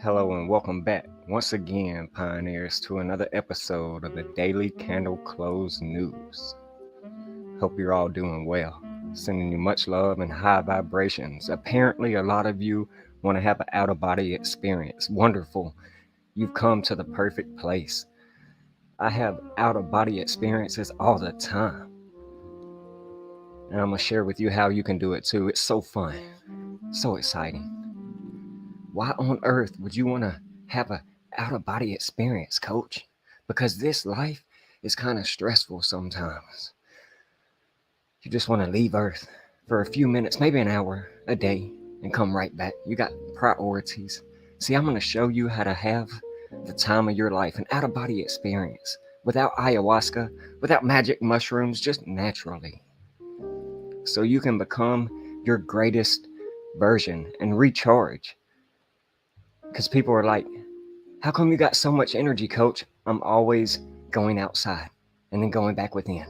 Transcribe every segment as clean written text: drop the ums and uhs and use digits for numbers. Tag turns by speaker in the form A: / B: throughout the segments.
A: Hello and welcome back once again, pioneers, to another episode of the Daily Candle Close News. Hope you're all doing well. Sending you much love and high vibrations. Apparently, a lot of you want to have an out of body experience. Wonderful. You've come to the perfect place. I have out of body experiences all the time. And I'm going to share with you how you can do it too. It's so fun, so exciting. Why on earth would you want to have an out of body experience, coach? Because this life is kind of stressful sometimes. You just want to leave Earth for a few minutes, maybe an hour, a day, and come right back. You got priorities. See, I'm going to show you how to have the time of your life, an out of body experience, without ayahuasca, without magic mushrooms, just naturally. So you can become your greatest version and recharge. Because people are like, how come you got so much energy, coach? I'm always going outside and then going back within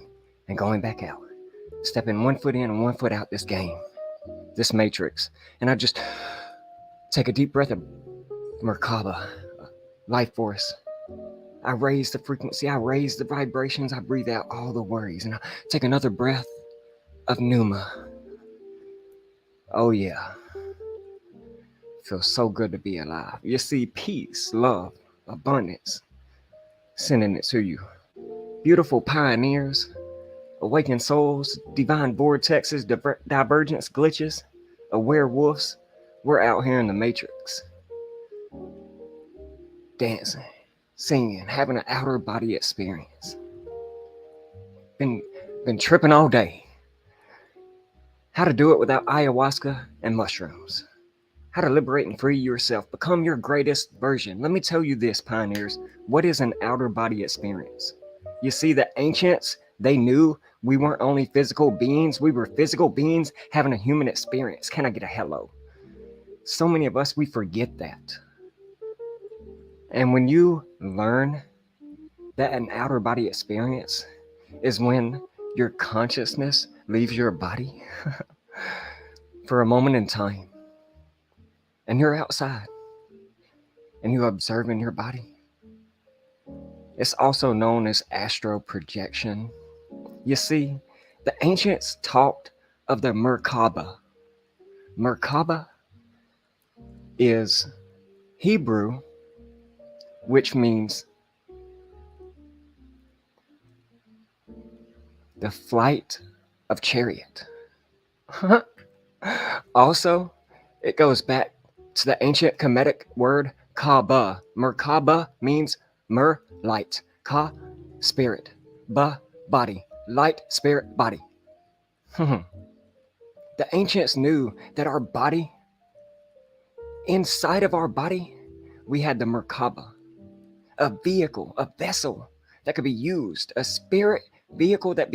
A: and going back out. Stepping one foot in and one foot out this game, this matrix. And I just take a deep breath of Merkaba, life force. I raise the frequency, I raise the vibrations, I breathe out all the worries. And I take another breath of Numa. Oh yeah. Feels so good to be alive. You see, peace, love, abundance, sending it to you. Beautiful pioneers, awakened souls, divine vortexes, divergence glitches, aware wolves. We're out here in the matrix. Dancing, singing, having an outer body experience. Been tripping all day. How to do it without ayahuasca and mushrooms. How to liberate and free yourself. Become your greatest version. Let me tell you this, pioneers. What is an outer body experience? You see, the ancients, they knew we weren't only physical beings. We were physical beings having a human experience. Can I get a hello? So many of us, we forget that. And when you learn that an outer body experience is when your consciousness leaves your body for a moment in time, and you're outside and you're observing your body. It's also known as astral projection. You see, the ancients talked of the Merkaba. Merkaba is Hebrew, which means the flight of chariot. Also, it goes back to the ancient Kemetic word Kaaba. Merkaba means mer, light. Ka, spirit. Ba, body. Light, spirit, body. The ancients knew that our body, inside of our body, we had the Merkaba, a vehicle, a vessel that could be used, a spirit vehicle that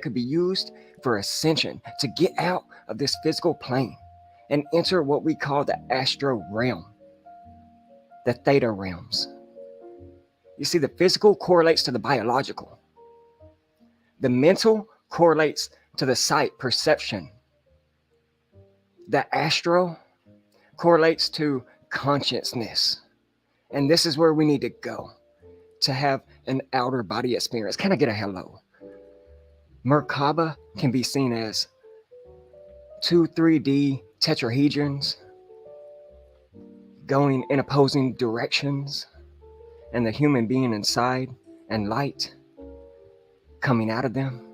A: could be used for ascension, to get out of this physical plane and enter what we call the astral realm, the theta realms. You see, the physical correlates to the biological. The mental correlates to the sight, perception. The astral correlates to consciousness. And this is where we need to go to have an outer body experience. Can I get a hello? Merkaba can be seen as 2-3D tetrahedrons going in opposing directions, and the human being inside and light coming out of them.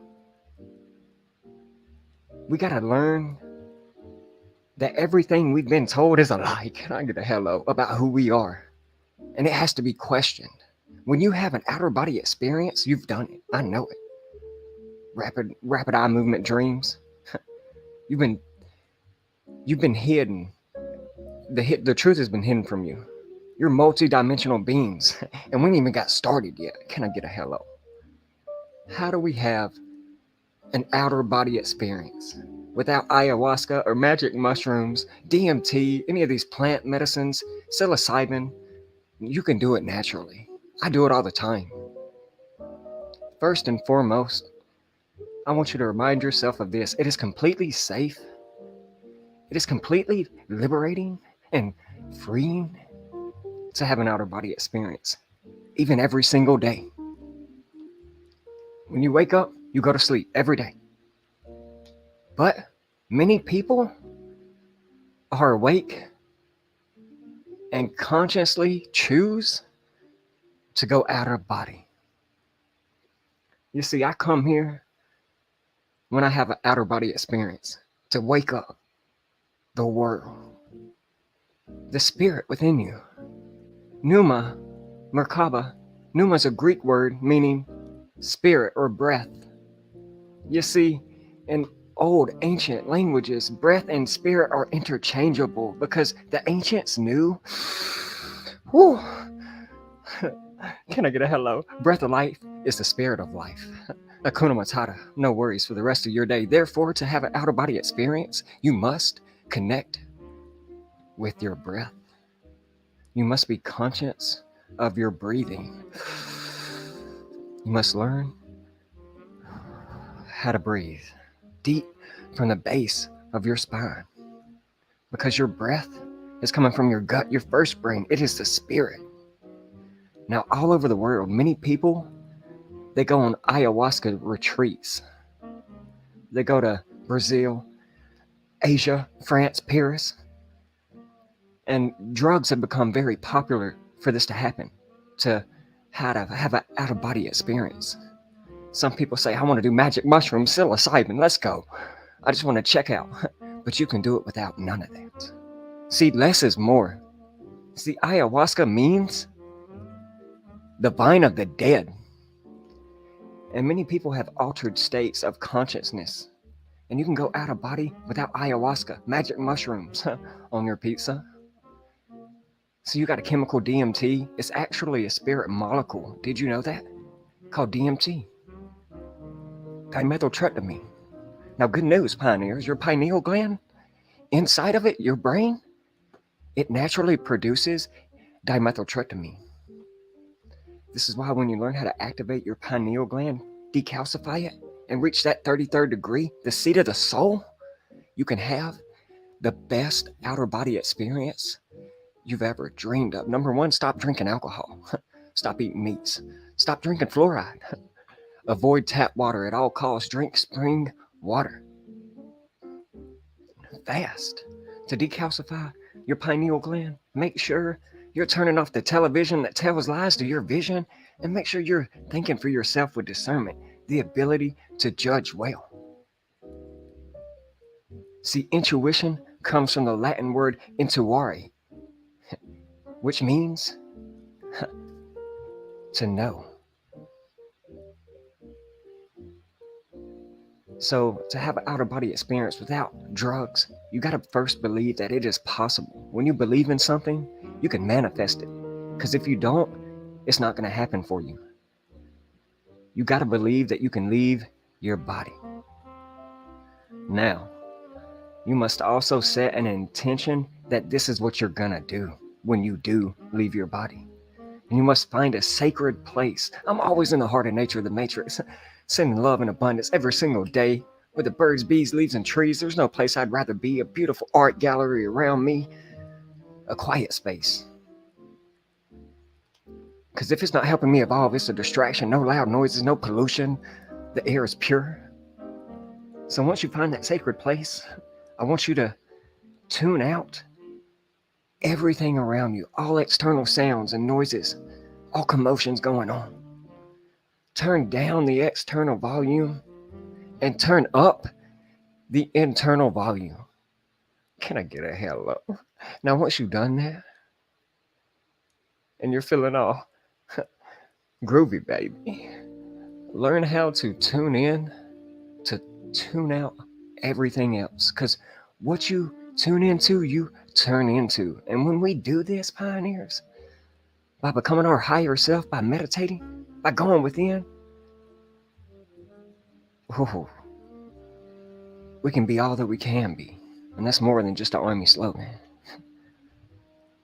A: We got to learn that everything we've been told is a lie. Can I get a hello? About who we are. And it has to be questioned. When you have an outer body experience, you've done it. I know it. Rapid eye movement dreams. You've been hidden. The truth has been hidden from you. You're multi-dimensional beings, and we ain't even got started yet. Can I get a hello? How do we have an outer body experience without ayahuasca or magic mushrooms, DMT, any of these plant medicines, psilocybin? You can do it naturally. I do it all the time. First and foremost, I want you to remind yourself of this. It is completely safe. It is completely liberating and freeing to have an outer body experience, even every single day. When you wake up, you go to sleep every day. But many people are awake and consciously choose to go out of body. You see, I come here when I have an outer body experience to wake up the world, the spirit within you. Pneuma, Merkaba. Pneuma is a Greek word meaning spirit or breath. You see, in old ancient languages, breath and spirit are interchangeable because the ancients knew. Whew, can I get a hello? Breath of life is the spirit of life. Hakuna Matata, no worries for the rest of your day. Therefore, to have an outer body experience, you must connect with your breath. You must be conscious of your breathing. You must learn how to breathe deep from the base of your spine, because your breath is coming from your gut, your first brain. It is the spirit. Now, all over the world, many people, they go on ayahuasca retreats. They go to Brazil, Asia, France, Paris, and drugs have become very popular for this to happen, to have an out-of-body experience. Some people say, I want to do magic mushrooms, psilocybin, let's go. I just want to check out. But you can do it without none of that. See, less is more. See, ayahuasca means the vine of the dead. And many people have altered states of consciousness. And you can go out of body without ayahuasca, magic mushrooms on your pizza. So you got a chemical DMT. It's actually a spirit molecule. Did you know that? Called DMT. Dimethyltryptamine. Now, good news, pioneers. Your pineal gland, inside of it, your brain, it naturally produces dimethyltryptamine. This is why when you learn how to activate your pineal gland, decalcify it, and reach that 33rd degree, the seat of the soul, you can have the best outer body experience you've ever dreamed of. Number one, stop drinking alcohol. Stop eating meats. Stop drinking fluoride. Avoid tap water at all costs. Drink spring water. Fast. To decalcify your pineal gland, make sure you're turning off the television that tells lies to your vision, and make sure you're thinking for yourself with discernment, the ability to judge well. See, intuition comes from the Latin word intuare, which means to know. So to have an outer body experience without drugs, you got to first believe that it is possible. When you believe in something, you can manifest it. Because if you don't, it's not going to happen for you. You got to believe that you can leave your body. Now, you must also set an intention that this is what you're going to do when you do leave your body. And you must find a sacred place. I'm always in the heart of nature, the matrix, sending love and abundance every single day with the birds, bees, leaves, and trees. There's no place I'd rather be. A beautiful art gallery around me, a quiet space. Because if it's not helping me evolve, it's a distraction. No loud noises, no pollution. The air is pure. So once you find that sacred place, I want you to tune out everything around you, all external sounds and noises, all commotions going on. Turn down the external volume and turn up the internal volume. Can I get a hello? Now, once you've done that and you're feeling all groovy, baby, learn how to tune in, to tune out everything else. Because what you tune into, you turn into. And when we do this, pioneers, by becoming our higher self, by meditating, by going within, we can be all that we can be. And that's more than just an army slogan.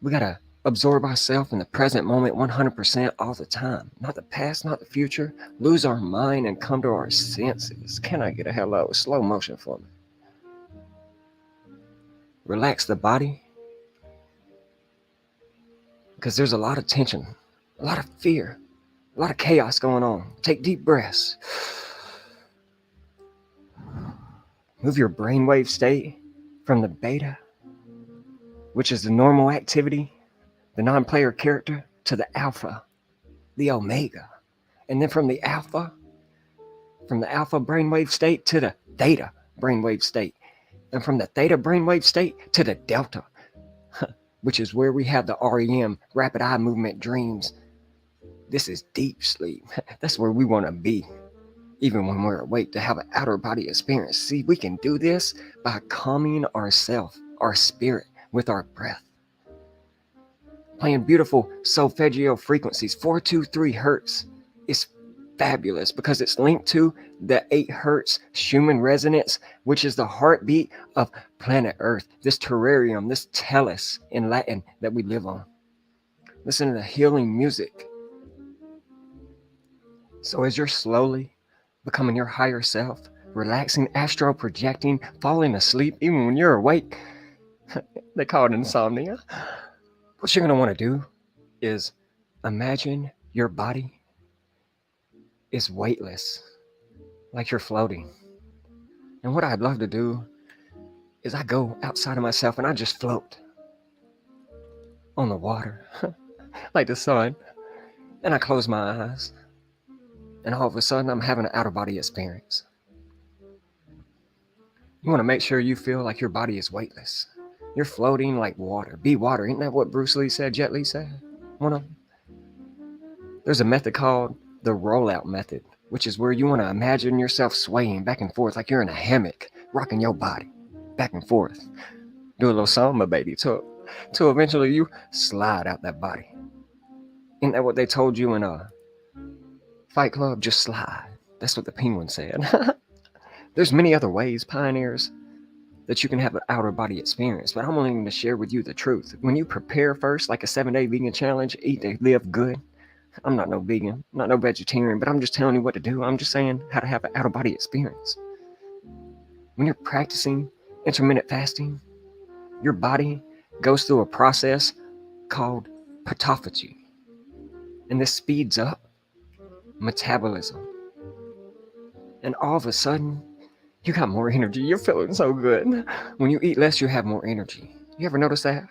A: We got to absorb ourselves in the present moment 100% all the time. Not the past, not the future. Lose our mind and come to our senses. Can I get a hello? Slow motion for me. Relax the body. because there's a lot of tension, a lot of fear, a lot of chaos going on. Take deep breaths. Move your brainwave state from the beta, which is the normal activity, the non-player character, to the alpha, the omega. And then from the alpha brainwave state to the theta brainwave state. And from the theta brainwave state to the delta, which is where we have the REM, rapid eye movement dreams. This is deep sleep. That's where we want to be, even when we're awake, to have an outer body experience. See, we can do this by calming ourselves, our spirit, with our breath. Playing beautiful solfeggio frequencies, 423 hertz, is fabulous because it's linked to the 8 hertz Schumann resonance, which is the heartbeat of planet Earth, this terrarium, this tellus in Latin that we live on. Listen to the healing music. So as you're slowly becoming your higher self, relaxing, astral projecting, falling asleep, even when you're awake, they call it insomnia. What you're going to want to do is imagine your body is weightless, like you're floating. And what I'd love to do is I go outside of myself and I just float on the water, like the sun. And I close my eyes, and all of a sudden I'm having an outer body experience. You want to make sure you feel like your body is weightless. You're floating like water. Be water. Isn't that what Bruce Lee said, Jet Li said? One of them. There's a method called the rollout method, which is where you want to imagine yourself swaying back and forth like you're in a hammock, rocking your body back and forth. Do a little samba, baby, till eventually you slide out that body. Isn't that what they told you in Fight Club? Just slide. That's what the penguin said. There's many other ways, pioneers, that you can have an outer body experience, but I'm only going to share with you the truth. When you prepare first, like a 7-day vegan challenge, eat to live good. I'm not no vegan, not no vegetarian, but I'm just telling you what to do. I'm just saying how to have an outer body experience. When you're practicing intermittent fasting, your body goes through a process called autophagy. And this speeds up metabolism. And all of a sudden, you got more energy. You're feeling so good. When you eat less, you have more energy. You ever notice that?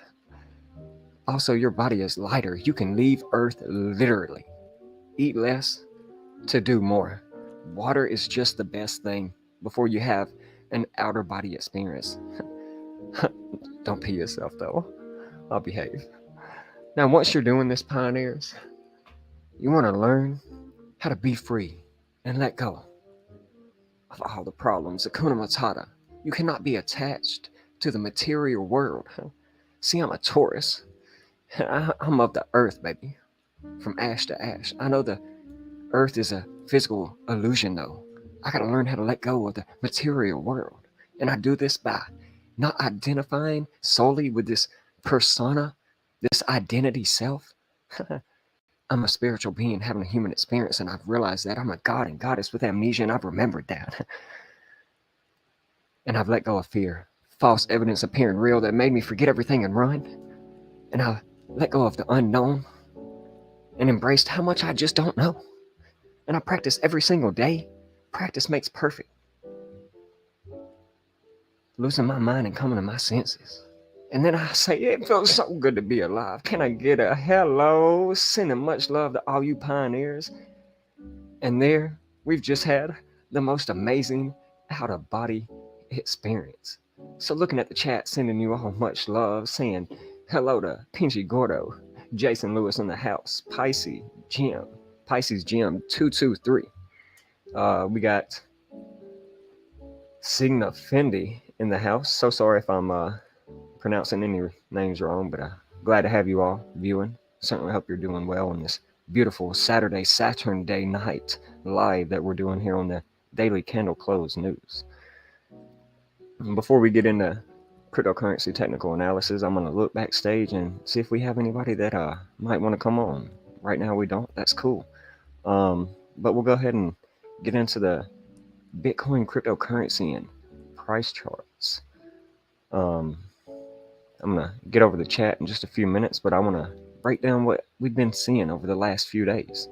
A: Also, your body is lighter. You can leave Earth literally. Eat less to do more. Water is just the best thing before you have an outer body experience. Don't pee yourself, though. I'll behave. Now, once you're doing this, pioneers, you want to learn how to be free and let go of all the problems. Hakuna Matata. You cannot be attached to the material world. See, I'm a Taurus. I'm of the earth, baby. From ash to ash. I know the earth is a physical illusion, though. I gotta learn how to let go of the material world. And I do this by not identifying solely with this persona, this identity self. I'm a spiritual being having a human experience, and I've realized that I'm a god and goddess with amnesia, and I've remembered that. And I've let go of fear, false evidence appearing real that made me forget everything and run. And I let go of the unknown and embraced how much I just don't know. And I practice every single day. Practice makes perfect. Losing my mind and coming to my senses. And then I say, it feels so good to be alive. Can I get a hello? Sending much love to all you pioneers. And there, we've just had the most amazing out-of-body experience. So looking at the chat, sending you all much love, saying hello to Pinchy Gordo, Jason Lewis in the house, Pisces Jim 223. We got Signa Fendi in the house. So sorry if I'm pronouncing any names wrong, but glad to have you all viewing. Certainly hope you're doing well on this beautiful Saturday, Saturn-Day night live that we're doing here on the Daily Candle Close News. And before we get into cryptocurrency technical analysis, I'm going to look backstage and see if we have anybody that might want to come on. Right now we don't. That's cool. But we'll go ahead and get into the Bitcoin cryptocurrency and price charts. I'm going to get over the chat in just a few minutes, but I want to break down what we've been seeing over the last few days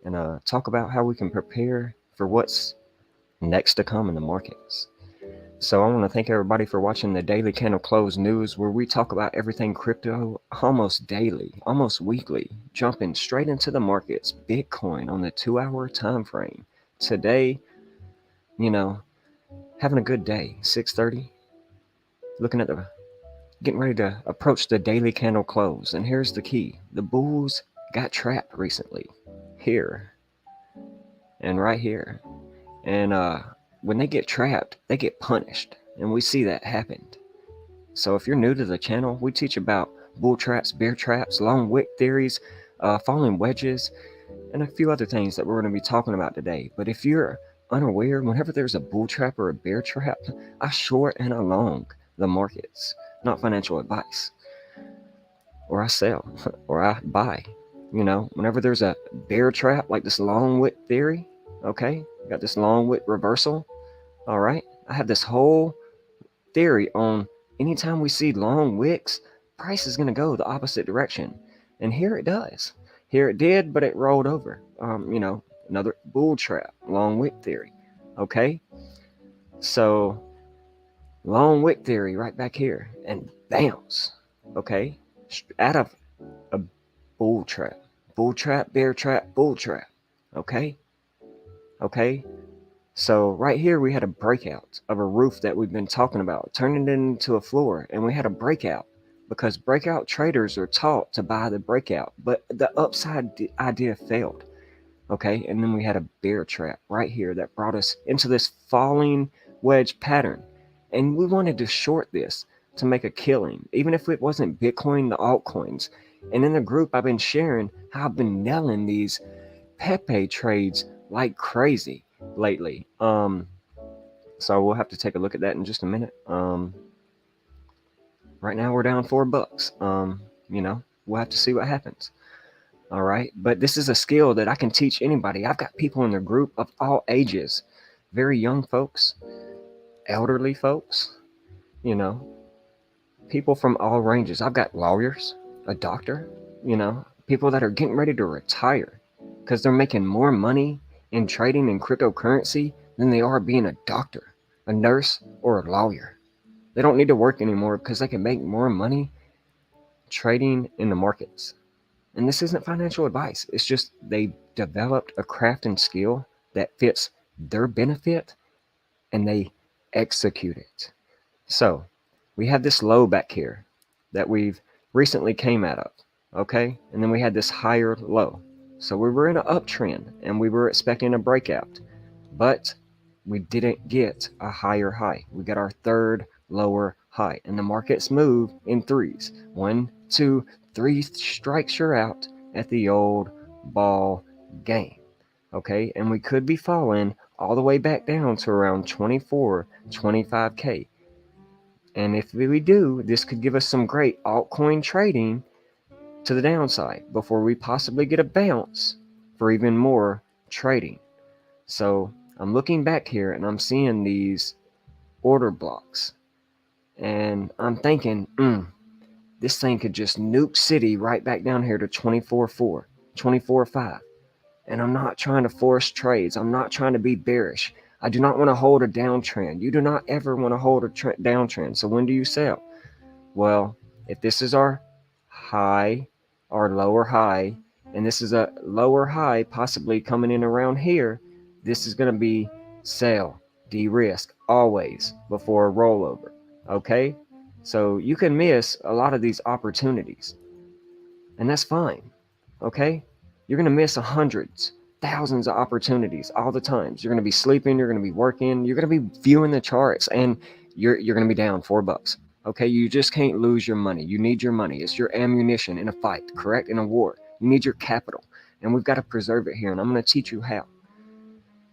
A: and talk about how we can prepare for what's next to come in the markets. So I want to thank everybody for watching the Daily Candle Close News, where we talk about everything crypto almost daily, almost weekly, jumping straight into the markets. Bitcoin on the 2-hour time frame. Today, having a good day. 6:30, getting ready to approach the daily candle close. And here's the key: the bulls got trapped recently, here and right here. And when they get trapped, they get punished, and we see that happened. So if you're new to the channel, we teach about bull traps, bear traps, long wick theories, falling wedges, and a few other things that we're going to be talking about today. But if you're unaware, whenever there's a bull trap or a bear trap, I short and I long the markets, not financial advice. Or I sell, or I buy. Whenever there's a bear trap, like this long wick theory, okay, got this long wick reversal, all right, I have this whole theory on anytime we see long wicks, price is going to go the opposite direction. And here it does. Here it did, but it rolled over. Another bull trap, long wick theory. Okay, so long wick theory right back here and bounce. Okay, out of a bull trap, bear trap, bull trap. Okay. So right here we had a breakout of a roof that we've been talking about, turning it into a floor, and we had a breakout because breakout traders are taught to buy the breakout, but the upside idea failed. Okay, and then we had a bear trap right here that brought us into this falling wedge pattern, and we wanted to short this to make a killing, even if it wasn't Bitcoin, the altcoins. And in the group, I've been sharing how I've been nailing these Pepe trades like crazy lately. So we'll have to take a look at that in just a minute. Right now we're down $4. We'll have to see what happens. All right, but this is a skill that I can teach anybody. I've got people in the group of all ages, very young folks, elderly folks, people from all ranges. I've got lawyers, a doctor, people that are getting ready to retire because they're making more money in trading in cryptocurrency than they are being a doctor, a nurse, or a lawyer. They don't need to work anymore because they can make more money trading in the markets. And this isn't financial advice. It's just they developed a craft and skill that fits their benefit and they execute it. So we have this low back here that we've recently came out of, okay? And then we had this higher low. So we were in an uptrend and we were expecting a breakout, but we didn't get a higher high. We got our third lower high, and the markets move in threes. 1, 2, 3 strikes, you're out at the old ball game. Okay, and we could be falling all the way back down to around 24, 25K. And if we do, this could give us some great altcoin trading to the downside before we possibly get a bounce for even more trading. So I'm looking back here and I'm seeing these order blocks, and I'm thinking, this thing could just nuke city right back down here to 24.4, 24.5. And I'm not trying to force trades. I'm not trying to be bearish. I do not want to hold a downtrend. You do not ever want to hold a downtrend. So when do you sell? Well, if this is our high, our lower high, and this is a lower high possibly coming in around here, this is going to be sell, de-risk always before a rollover. Okay? So you can miss a lot of these opportunities, and that's fine. Okay? You're going to miss hundreds, thousands of opportunities all the times. You're going to be sleeping, you're going to be working, you're going to be viewing the charts, and you're going to be down $4. Okay? You just can't lose your money. You need your money. It's your ammunition in a fight, correct? In a war. You need your capital, and we've got to preserve it here, and I'm going to teach you how.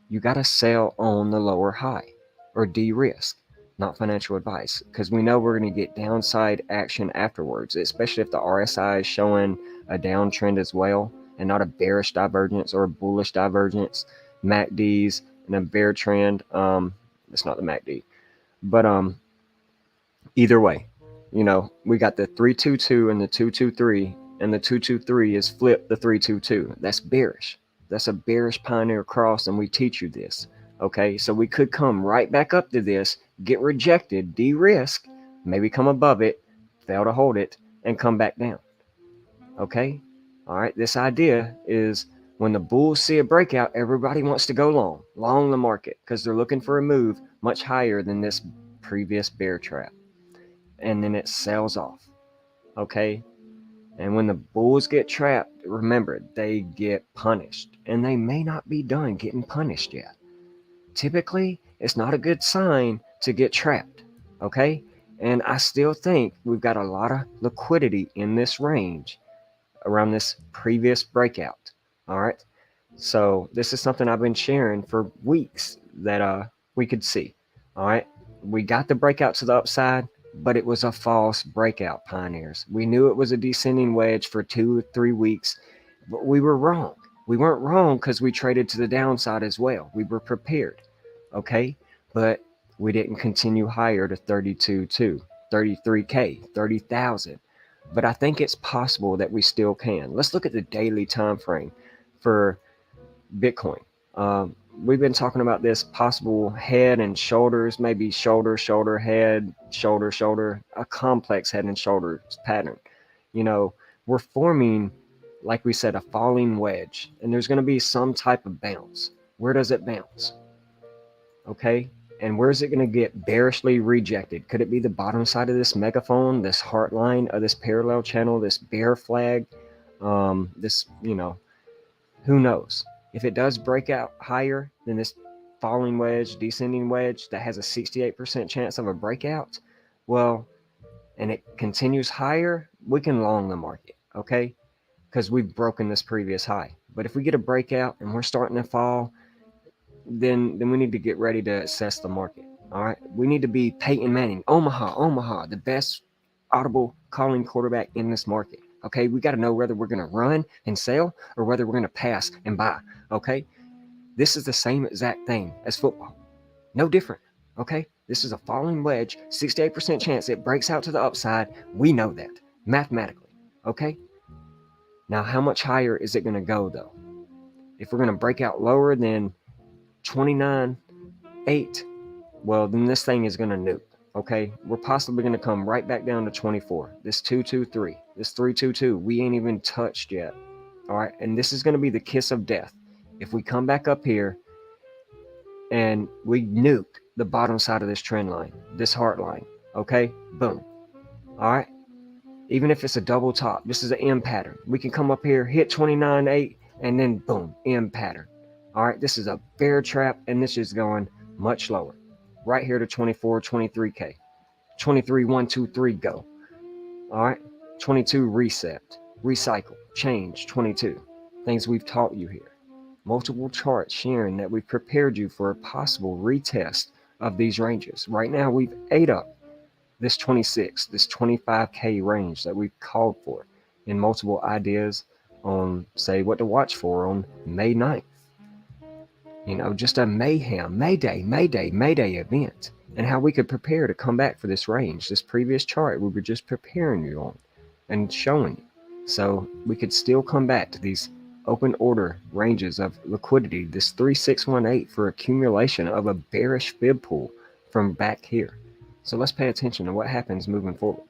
A: You got to sell on the lower high or de-risk. Not financial advice, because we know we're going to get downside action afterwards, especially if the RSI is showing a downtrend as well and not a bearish divergence or a bullish divergence. MACDs and a bear trend. It's not the MACD, but either way, we got the 322 and the 223, and the 223 is flip the 322. That's bearish. That's a bearish Pioneer cross, and we teach you this. Okay, so we could come right back up to this, get rejected, de-risk, maybe come above it, fail to hold it, and come back down. Okay, all right, this idea is when the bulls see a breakout, everybody wants to go long the market, because they're looking for a move much higher than this previous bear trap, and then it sells off. Okay, and when the bulls get trapped, remember, they get punished, and they may not be done getting punished yet. Typically, it's not a good sign to get trapped. Okay, and I still think we've got a lot of liquidity in this range around this previous breakout. All right, so this is something I've been sharing for weeks that we could see. All right, we got the breakout to the upside, but it was a false breakout, Pioneers. We knew it was a descending wedge for 2 or 3 weeks, but we were wrong. We weren't wrong because we traded to the downside as well. We were prepared. Okay, but we didn't continue higher to 32.2, 33K, 30,000. But I think it's possible that we still can. Let's look at the daily time frame for Bitcoin. We've been talking about this possible head and shoulders, maybe shoulder, shoulder, head, shoulder, shoulder, a complex head and shoulders pattern. You know, we're forming, like we said, a falling wedge, and there's going to be some type of bounce. Where does it bounce? Okay, and where is it going to get bearishly rejected? Could it be the bottom side of this megaphone, this heart line of this parallel channel, this bear flag, this, who knows? If it does break out higher than this falling wedge, descending wedge that has a 68% chance of a breakout, well, and it continues higher, we can long the market, okay? Because we've broken this previous high. But if we get a breakout and we're starting to fall, then we need to get ready to assess the market. All right, we need to be Peyton Manning, Omaha, the best audible calling quarterback in this market. Okay, we got to know whether we're going to run and sell or whether we're going to pass and buy. Okay, this is the same exact thing as football, no different. Okay, this is a falling wedge, 68% chance it breaks out to the upside. We know that mathematically. Okay, now how much higher is it going to go though? If we're going to break out lower than 29.8, well, then this thing is going to nuke. Okay, we're possibly going to come right back down to 24. This 223, this 322, we ain't even touched yet. All right, and this is going to be the kiss of death. If we come back up here and we nuke the bottom side of this trend line, this heart line, okay, boom. All right, even if it's a double top, this is an M pattern. We can come up here, hit 29.8, and then boom, M pattern. All right, this is a bear trap, and this is going much lower. Right here to 24, 23K. 23, 1, 2, 3, go. All right, 22, reset, recycle, change, 22. Things we've taught you here. Multiple charts sharing that we've prepared you for a possible retest of these ranges. Right now, we've ate up this 26, this 25K range that we've called for in multiple ideas on, say, what to watch for on May 9th. Just a mayhem, Mayday event, and how we could prepare to come back for this range, this previous chart we were just preparing you on and showing you. So we could still come back to these open order ranges of liquidity, this 3618 for accumulation of a bearish fib pool from back here. So let's pay attention to what happens moving forward.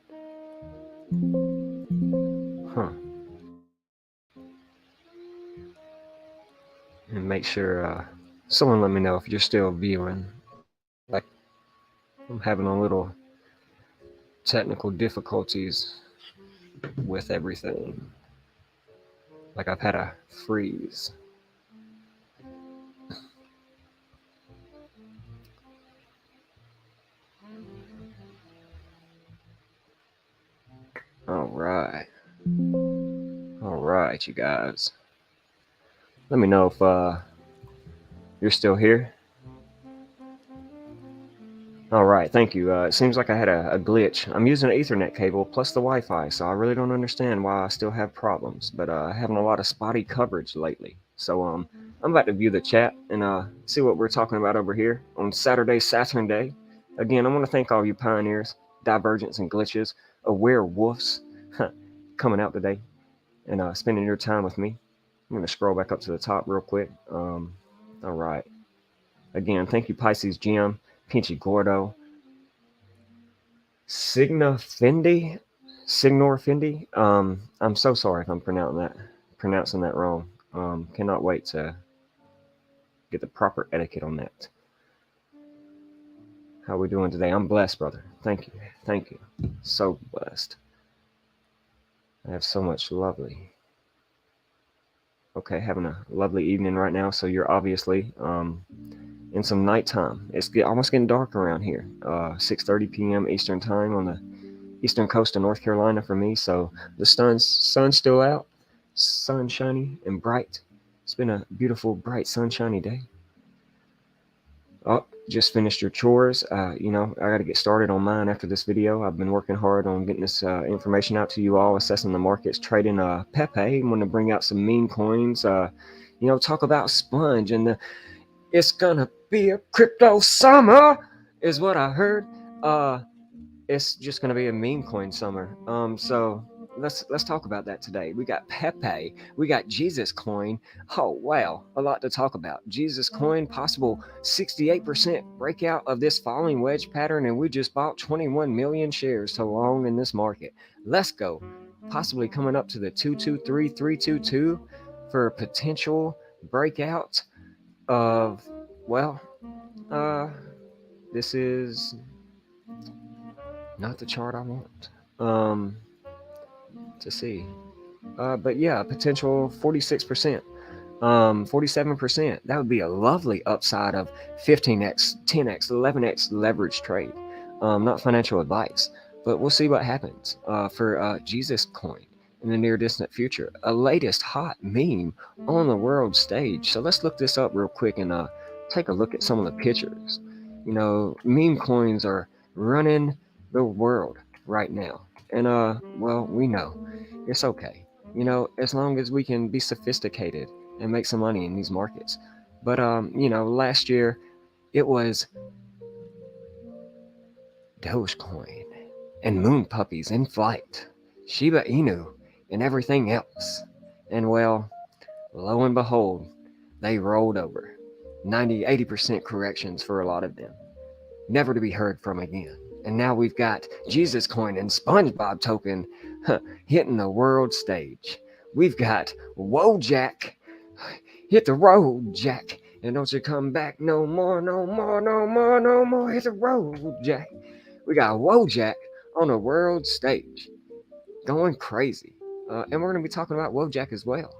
A: And make sure someone let me know if you're still viewing. Like, I'm having a little technical difficulties with everything. Like I've had a freeze. All right, you guys. Let me know if you're still here. All right, thank you. It seems like I had a glitch. I'm using an Ethernet cable plus the Wi-Fi, so I really don't understand why I still have problems. But having a lot of spotty coverage lately. So I'm about to view the chat and see what we're talking about over here on Saturn-Day. Again, I want to thank all you pioneers, divergence and glitches, aware wolves coming out today. and spending your time with me. I'm going to scroll back up to the top real quick. All right. Again, thank you, Pisces Jim, Pinchy Gordo, Signor Fendi. I'm so sorry if I'm pronouncing that wrong. Cannot wait to get the proper etiquette on that. How we doing today? I'm blessed, brother. Thank you. So blessed. I have so much lovely. Okay, having a lovely evening right now. So you're obviously in some nighttime. It's almost getting dark around here. 6:30 p.m. Eastern time on the eastern coast of North Carolina for me. So the sun's still out, sun shiny and bright. It's been a beautiful, bright, sunshiny day. Oh, just finished your chores. I got to get started on mine after this video. I've been working hard on getting this information out to you all, assessing the markets, trading Pepe. I'm going to bring out some meme coins. Talk about Sponge and it's gonna be a crypto summer, is what I heard. It's just gonna be a meme coin summer. So let's talk about that today. We got Pepe, we got Jesus coin. Oh wow, a lot to talk about. Jesus coin, possible 68% breakout of this falling wedge pattern, and we just bought 21 million shares so long in this market. Let's go. Possibly coming up to the 223322 for a potential breakout of, this is not the chart I want to see. But yeah, potential 46%, 47%. That would be a lovely upside of 15x, 10x, 11x leverage trade. Not financial advice, but we'll see what happens for Jesus coin in the near distant future. A latest hot meme on the world stage. So let's look this up real quick and take a look at some of the pictures. Meme coins are running the world right now, and we know it's okay, as long as we can be sophisticated and make some money in these markets. But last year it was Dogecoin and moon puppies in flight, Shiba Inu and everything else, and lo and behold, they rolled over. 90-80% corrections for a lot of them, never to be heard from again. And now we've got Jesus coin and SpongeBob token hitting the world stage. We've got Wojak, hit the road, Jack, and don't you come back no more, hit the road, Jack. We got Wojak on the world stage, going crazy. And we're going to be talking about Wojak as well.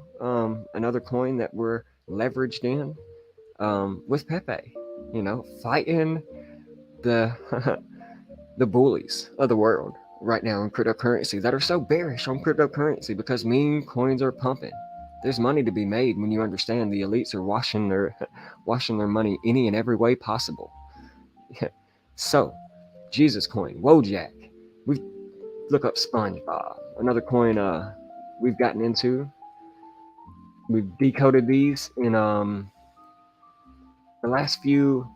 A: Another coin that we're leveraged in with Pepe, fighting the the bullies of the world right now in cryptocurrency that are so bearish on cryptocurrency because meme coins are pumping. There's money to be made when you understand the elites are washing their money any and every way possible. So, Jesus coin, Wojak. We look up SpongeBob, another coin we've gotten into. We've decoded these in the last few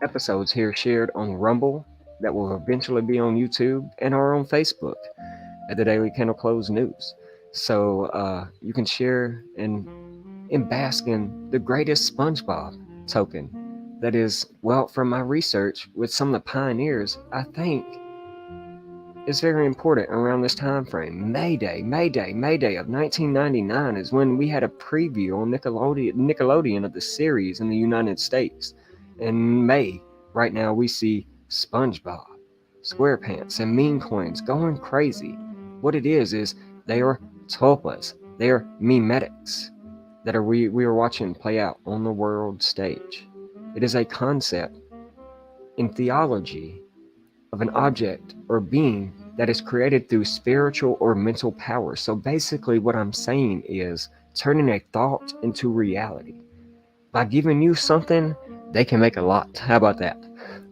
A: episodes here, shared on Rumble, that will eventually be on YouTube and our own Facebook at the Daily Candle Close News. So you can share and bask in the greatest SpongeBob token. That is, from my research with some of the pioneers, I think it's very important around this time frame. May Day of 1999 is when we had a preview on Nickelodeon of the series in the United States. In May, right now, we see SpongeBob, SquarePants, and meme coins going crazy. What it is they are tulpas. They are memetics that we are watching play out on the world stage. It is a concept in theology of an object or being that is created through spiritual or mental power. So basically what I'm saying is turning a thought into reality. By giving you something, they can make a lot. How about that?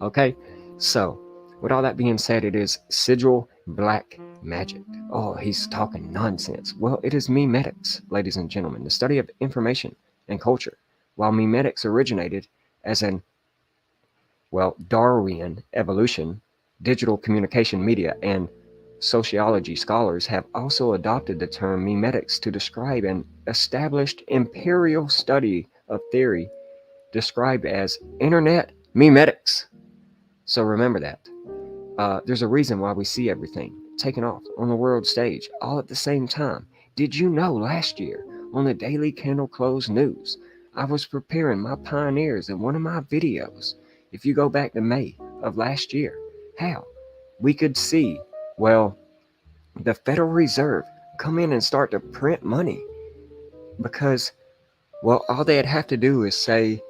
A: Okay, so with all that being said, it is sigil black magic. Oh, he's talking nonsense. Well, it is memetics, ladies and gentlemen, the study of information and culture. While memetics originated as an Darwinian evolution, digital communication media, and sociology scholars have also adopted the term memetics to describe an established empirical study of theory described as internet memetics. So remember that. There's a reason why we see everything taken off on the world stage all at the same time. Did you know last year on the Daily Candle Close News, I was preparing my pioneers in one of my videos? If you go back to May of last year, how we could see, well, the Federal Reserve come in and start to print money because, well, all they'd have to do is say,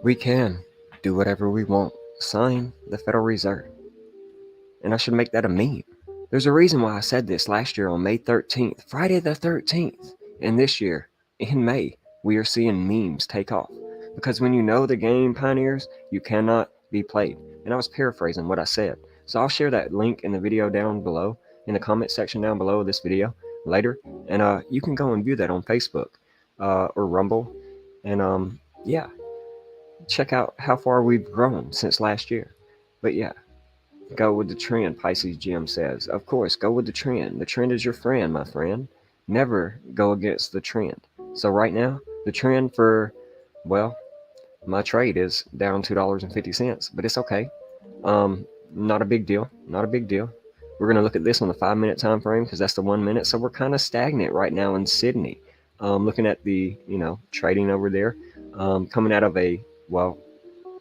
A: we can do whatever we want. Sign the Federal Reserve. And I should make that a meme. There's a reason why I said this last year on May 13th, Friday the 13th. And this year, in May, we are seeing memes take off. Because when you know the game, pioneers, you cannot be played. And I was paraphrasing what I said. So I'll share that link in the video down below, in the comment section down below this video later. And you can go and view that on Facebook or Rumble. And yeah, check out how far we've grown since last year. But yeah, go with the trend, Pisces Jim says. Of course, go with the trend. The trend is your friend, my friend. Never go against the trend. So right now, the trend for, well, my trade is down $2.50, but it's okay. Not a big deal. Not a big deal. We're going to look at this on the 5-minute time frame because that's the 1 minute. So we're kind of stagnant right now in Sydney. Looking at the, trading over there, coming out of a, well,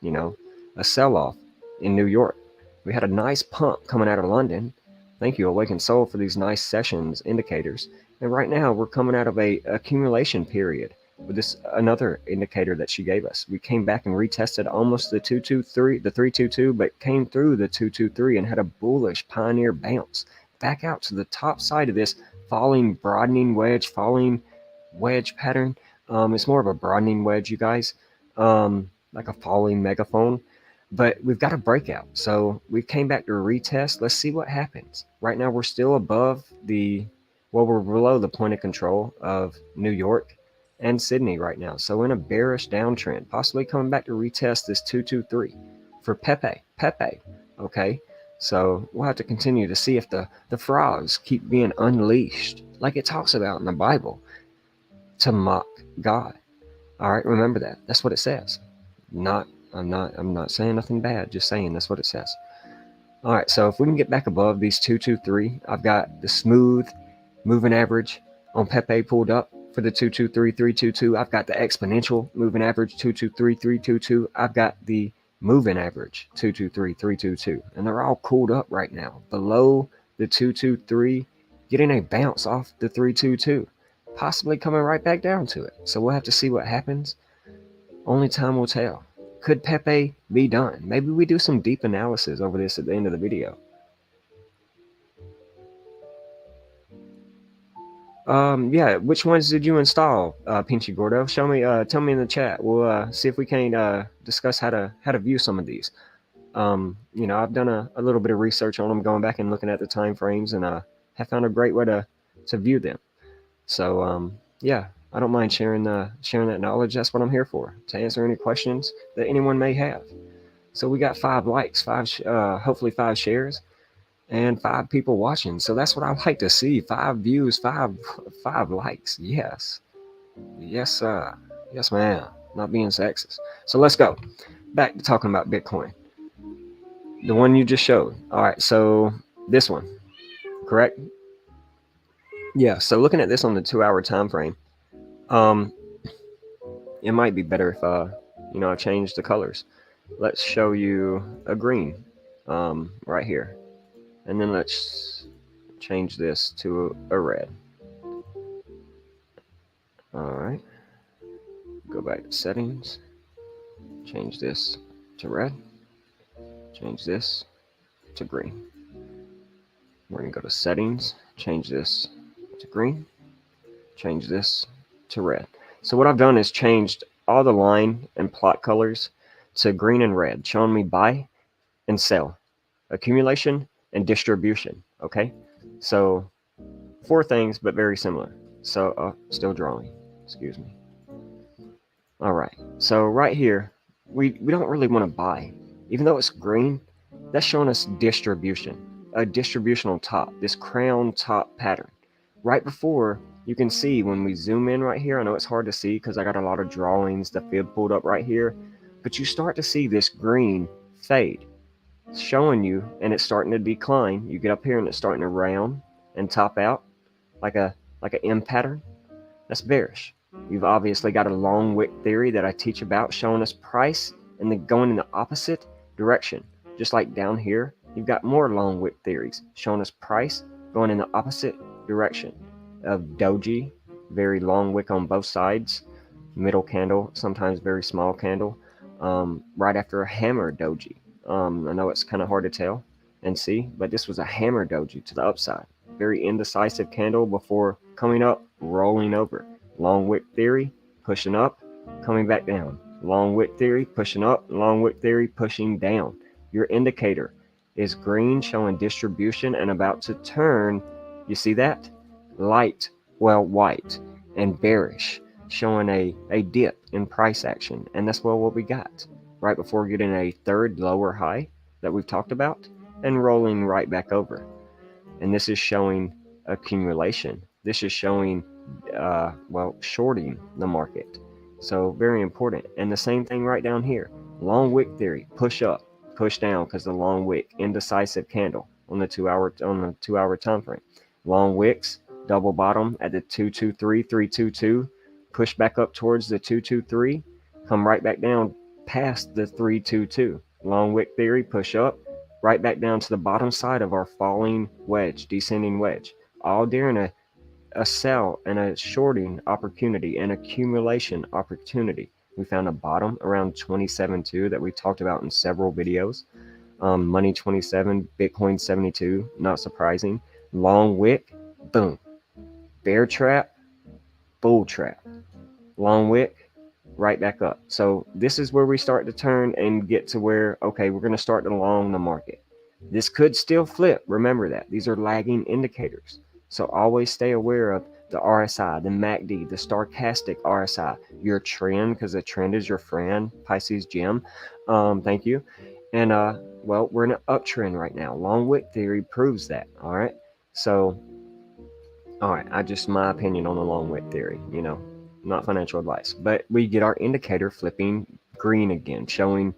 A: a sell-off in New York. We had a nice pump coming out of London. Thank you, Awakened Soul, for these nice sessions indicators. And right now we're coming out of a accumulation period with this another indicator that she gave us. We came back and retested almost the 223, the 322, but came through the 223 and had a bullish pioneer bounce back out to the top side of this falling broadening wedge, falling wedge pattern. It's more of a broadening wedge, you guys, like a falling megaphone. But we've got a breakout. So we came back to retest. Let's see what happens. Right now we're still above we're below the point of control of New York and Sydney right now. So in a bearish downtrend, possibly coming back to retest this 223 for Pepe. Okay. So we'll have to continue to see if the frogs keep being unleashed, like it talks about in the Bible, to mock God. All right, remember that. That's what it says. I'm not saying nothing bad, just saying that's what it says. All right, so if we can get back above these 223, I've got the smooth moving average on Pepe pulled up for the 223, 322. I've got the exponential moving average 223, 322. I've got the moving average 223, 322. And they're all cooled up right now below the 223, getting a bounce off the 322, possibly coming right back down to it. So we'll have to see what happens. Only time will tell. Could Pepe be done? Maybe we do some deep analysis over this at the end of the video. Yeah, which ones did you install, Pinchy Gordo? Show me, tell me in the chat. We'll see if we can discuss how to view some of these. I've done a little bit of research on them, going back and looking at the time frames, and have found a great way to view them. So yeah, I don't mind sharing that knowledge. That's what I'm here for, to answer any questions that anyone may have. So we got 5 likes, hopefully 5 shares, and 5 people watching. So that's what I like to see. 5 views, 5 likes. Yes, yes, yes, ma'am. Not being sexist. So let's go back to talking about Bitcoin. The one you just showed. All right, so this one, correct? Yeah. So looking at this on the 2-hour time frame, it might be better if I change the colors. Let's show you a green right here, and then let's change this to a red. All right, go back to settings, change this to red, change this to green. We're gonna go to settings, change this to green, change this to red. So what I've done is changed all the line and plot colors to green and red, showing me buy and sell, accumulation and distribution. Okay, so 4 things, but very similar. So still drawing, excuse me. All right, so right here, we don't really want to buy. Even though it's green, that's showing us distribution. a distributional top, this crown top pattern. Right before, you can see when we zoom in right here, I know it's hard to see because I got a lot of drawings, the fib pulled up right here, but you start to see this green fade, showing you, and it's starting to decline. You get up here and it's starting to round and top out like an M pattern. That's bearish. You've obviously got a long wick theory that I teach about, showing us price and then going in the opposite direction. Just like down here, you've got more long wick theories showing us price going in the opposite direction of doji, very long wick on both sides, middle candle, sometimes very small candle, right after a hammer doji. I know it's kind of hard to tell and see, but this was a hammer doji to the upside. Very indecisive candle before coming up, rolling over. Long wick theory, pushing up, coming back down. Long wick theory, pushing up, long wick theory, pushing down. Your indicator is green, showing distribution and about to turn. You see that? Light, well, white, and bearish, showing a dip in price action. And that's what we got right before getting a third lower high that we've talked about and rolling right back over. And this is showing accumulation. This is showing, shorting the market. So very important. And the same thing right down here. Long wick theory, push up, push down because the long wick, indecisive candle on the 2 hour time frame. Long wicks, double bottom at the 223, 322, push back up towards the 223, come right back down past the 322. Long wick theory, push up, right back down to the bottom side of our falling wedge, descending wedge, all during a sell and a shorting opportunity, an accumulation opportunity. We found a bottom around 27.2 that we talked about in several videos. Money 27, Bitcoin 72, not surprising. Long wick, boom. Bear trap, bull trap. Long wick, right back up. So this is where we start to turn and get to where, okay, we're going to start to long the market. This could still flip. Remember that. These are lagging indicators. So always stay aware of the RSI, the MACD, the stochastic RSI, your trend, because the trend is your friend, Pisces Jim. Thank you. And we're in an uptrend right now. Long wick theory proves that. All right. So, all right, my opinion on the long wick theory, not financial advice, but we get our indicator flipping green again, showing,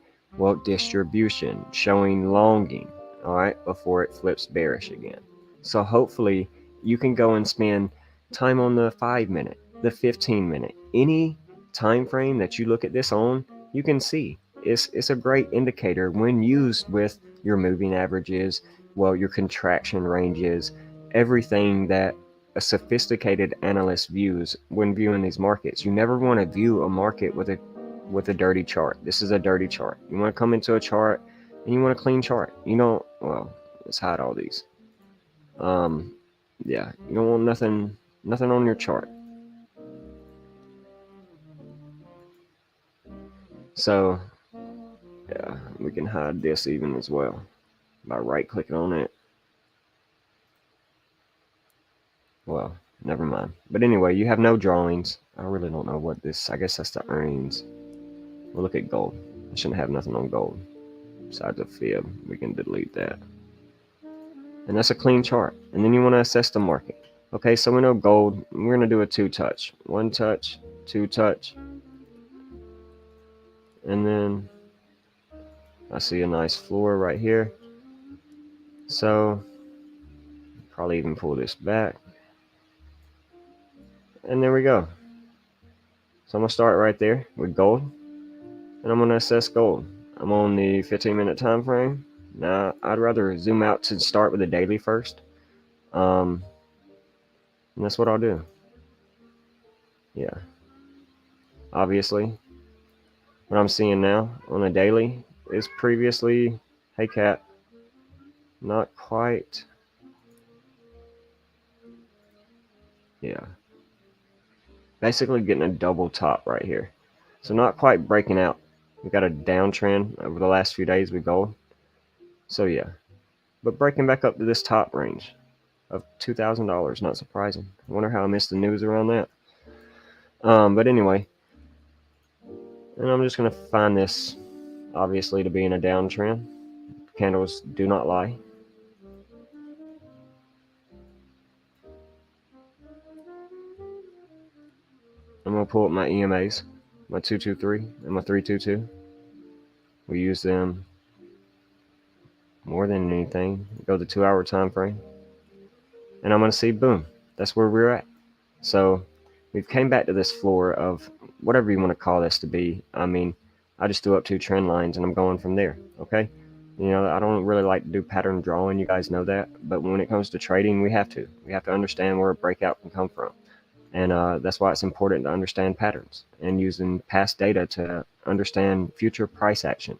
A: distribution, showing longing, all right, before it flips bearish again. So hopefully you can go and spend time on the 5-minute, the 15-minute, any time frame that you look at this on, you can see it's a great indicator when used with your moving averages, your contraction ranges, everything that a sophisticated analyst views when viewing these markets. You never want to view a market with a dirty chart. This is a dirty chart. You want to come into a chart and you want a clean chart. Let's hide all these. You don't want nothing on your chart. So we can hide this even as well by right clicking on it. Well, never mind. But anyway, you have no drawings. I really don't know what this, I guess that's the earnings. We'll look at gold. I shouldn't have nothing on gold besides a fib. We can delete that. And that's a clean chart. And then you want to assess the market. Okay, so we know gold, we're going to do a 2-touch. 1 touch, 2 touch. And then I see a nice floor right here. So probably even pull this back. And there we go. So I'm going to start right there with gold. And I'm going to assess gold. I'm on the 15-minute time frame. Now, I'd rather zoom out to start with the daily first. And that's what I'll do. Yeah. Obviously, what I'm seeing now on a daily is previously, hey cat, not quite. Yeah. Basically getting a double top right here. So not quite breaking out. We got a downtrend over the last few days with gold. So yeah. But breaking back up to this top range of $2,000, not surprising. I wonder how I missed the news around that. But anyway, and I'm just going to find this obviously to be in a downtrend. Candles do not lie. pull up my EMAs, my 223 and my 322. We use them more than anything. Go the 2-hour time frame, and I'm going to see, boom, that's where we're at. So we've came back to this floor of whatever you want to call this to be. I mean, I just threw up 2 trend lines and I'm going from there. Okay. I don't really like to do pattern drawing. You guys know that. But when it comes to trading, we have to understand where a breakout can come from. And that's why it's important to understand patterns and using past data to understand future price action.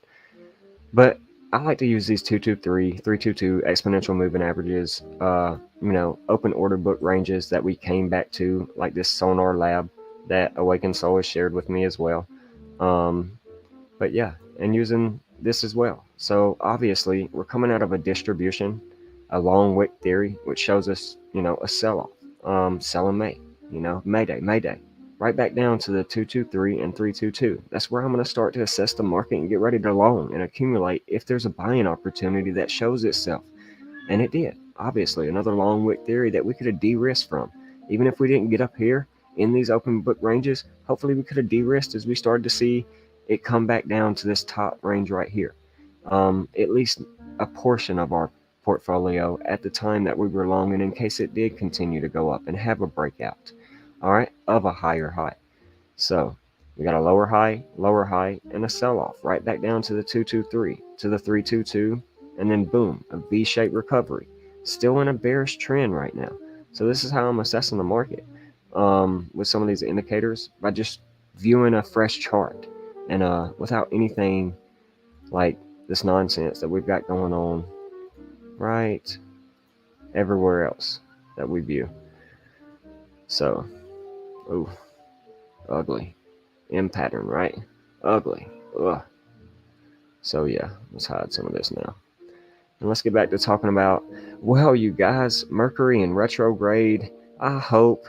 A: But I like to use these 223, 322 exponential moving averages, open order book ranges that we came back to, like this Sonar Lab that Awakened Soul has shared with me as well. But yeah, and using this as well. So obviously, we're coming out of a distribution, a long wick theory, which shows us, a sell-off, sell in May, Mayday. Right back down to the 223 and 322. That's where I'm going to start to assess the market and get ready to long and accumulate if there's a buying opportunity that shows itself. And it did. Obviously, another long wick theory that we could have de-risked from. Even if we didn't get up here in these open book ranges, hopefully we could have de-risked as we started to see it come back down to this top range right here. At least a portion of our portfolio at the time that we were long, and in case it did continue to go up and have a breakout, all right, of a higher high. So we got a lower high, and a sell-off right back down to the 223, to the 322, and then boom, a V-shaped recovery. Still in a bearish trend right now. So this is how I'm assessing the market with some of these indicators, by just viewing a fresh chart and without anything like this nonsense that we've got going on right everywhere else that we view. So, ooh, ugly. M pattern, right? Ugly. Ugh. So yeah, let's hide some of this now. And let's get back to talking about, well, you guys, Mercury in retrograde. I hope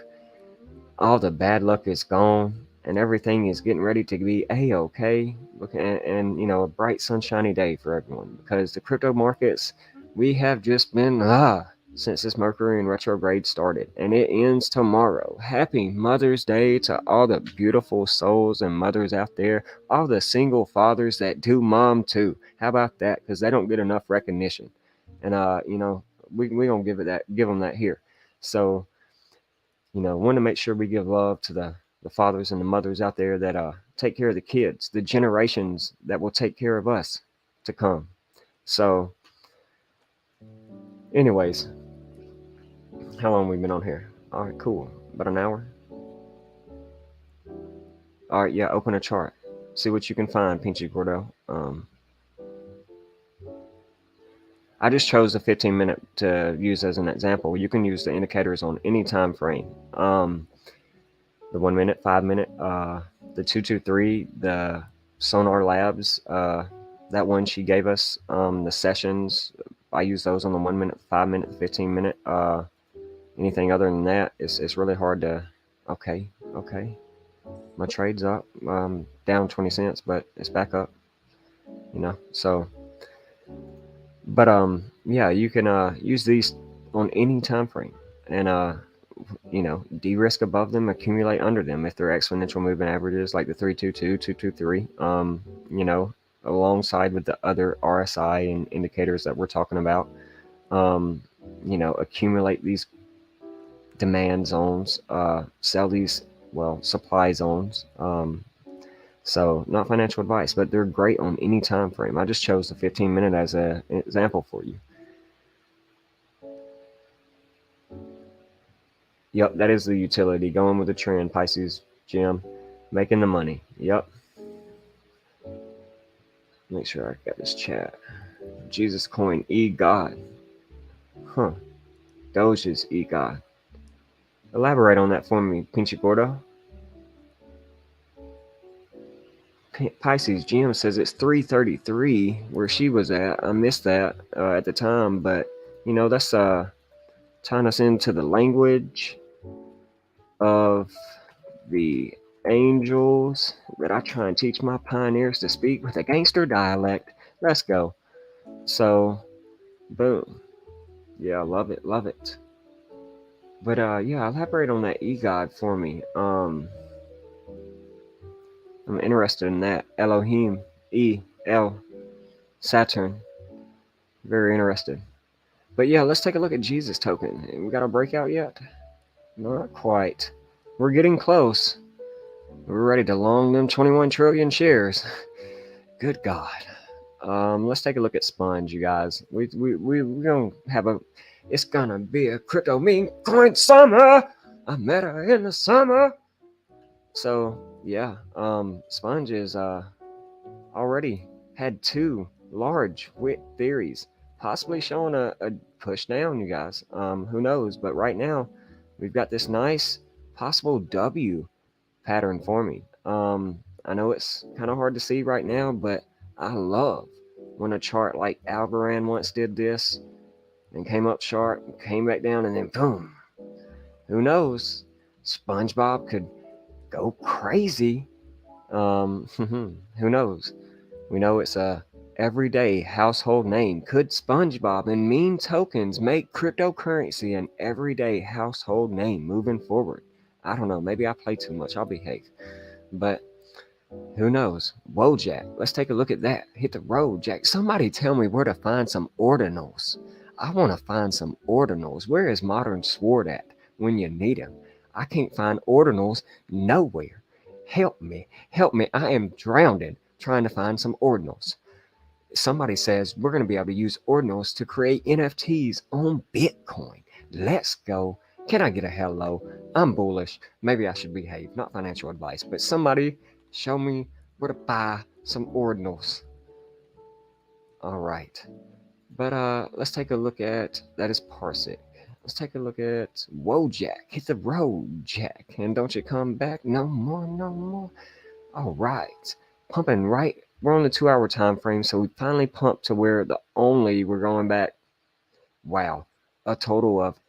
A: all the bad luck is gone and everything is getting ready to be a-okay. And a bright sunshiny day for everyone, because the crypto markets, we have just been since this Mercury in retrograde started, and it ends tomorrow. Happy Mother's Day to all the beautiful souls and mothers out there, all the single fathers that do mom too. How about that? Because they don't get enough recognition, and we gonna give them that here. So want to make sure we give love to the fathers and the mothers out there that take care of the kids, the generations that will take care of us to come. So anyways, how long have we been on here? All right, cool. About an hour. All right, yeah, open a chart. See what you can find, Pinchy Gordo. I just chose the 15-minute to use as an example. You can use the indicators on any time frame. The 1 minute, 5 minute, the 223, the Sonar Labs, that one she gave us, the sessions, I use those on the 1 minute, 5 minute, 15 minute. Anything other than that, it's really hard to. Okay. My trade's up, down 20 cents, but it's back up. So. But yeah, you can use these on any time frame, and de-risk above them, accumulate under them if they're exponential moving averages like the 322, 223. Alongside with the other RSI and indicators that we're talking about. Accumulate these demand zones, sell these supply zones. So not financial advice, but they're great on any time frame. I just chose the 15-minute as an example for you. Yep, that is the utility. Going with the trend, Pisces, Jim. Making the money. Yep. Make sure I got this chat. Jesus coin, E-God. Huh. Doge's E-God. Elaborate on that for me, Pinchy Gordo. Pisces Jim says it's 3:33 where she was at. I missed that at the time, but that's tying us into the language of the angels that I try and teach my pioneers to speak with a gangster dialect. Let's go. So, boom. Yeah, I love it. But yeah, elaborate on that E-God for me. I'm interested in that. Elohim, E-L, Saturn. Very interested. But yeah, let's take a look at Jesus token. We got a breakout yet? Not quite. We're getting close. We're ready to long them 21 trillion shares. Good God. Let's take a look at Sponge, you guys. We're gonna have a. It's gonna be a crypto meme coin summer. I met her in the summer. So yeah, Sponge is already had two large wick theories, possibly showing a push down, you guys. Who knows? But right now, we've got this nice possible W pattern forming. I know it's kind of hard to see right now, but I love when a chart like Algorand once did this and came up sharp, came back down, and then boom. Who knows? SpongeBob could go crazy. Who knows? We know it's a everyday household name. Could SpongeBob and meme tokens make cryptocurrency an everyday household name moving forward? I don't know. Maybe I play too much. I'll behave. But who knows? Whoa, Jack. Let's take a look at that. Hit the road, Jack. Somebody tell me where to find some ordinals. I want to find some ordinals. Where is Modern Sword at when you need him? I can't find ordinals nowhere. Help me. Help me. I am drowning trying to find some ordinals. Somebody says we're going to be able to use ordinals to create NFTs on Bitcoin. Let's go. Can I get a hello? I'm bullish. Maybe I should behave. Not financial advice, but somebody show me where to buy some ordinals. All right. But let's take a look at, that is Parsec. Let's take a look at Wojak. Hit the road, Jack. And don't you come back no more, no more. All right. Pumping right. We're on the 2-hour time frame, so we finally pumped to where we're going back. Wow. A total of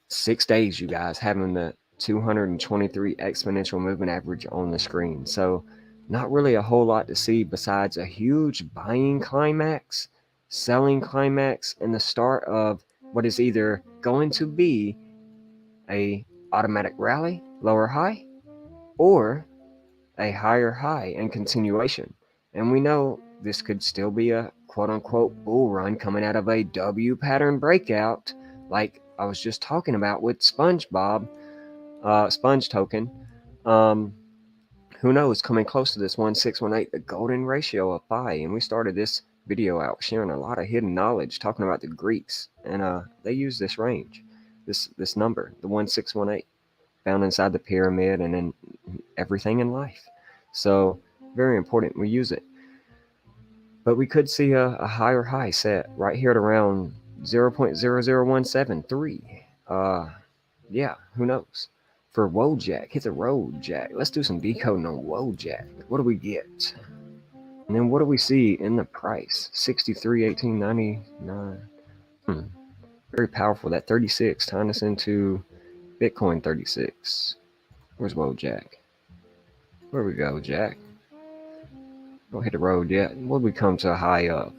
A: 6 days, you guys, having the 223 exponential movement average on the screen. So not really a whole lot to see besides a huge buying climax, selling climax, and the start of what is either going to be a automatic rally, lower high, or a higher high and continuation. And we know this could still be a quote-unquote bull run coming out of a W pattern breakout, like I was just talking about with SpongeBob, Sponge token. Who knows, coming close to this 1618, the golden ratio of pi. And we started this video out sharing a lot of hidden knowledge, talking about the Greeks, and they use this range, this number, the 1618, found inside the pyramid and in everything in life. So very important, we use it. But we could see a higher high set right here at around 0.00173. Yeah, who knows? For Wojak, hit the road, Jack. Let's do some decoding on Wojak. What do we get? And then what do we see in the price? 63.1899. Very powerful. That 36 tying us into Bitcoin 36. Where's Wojak? Where we go, Jack? Don't hit the road yet. What did we come to a high of?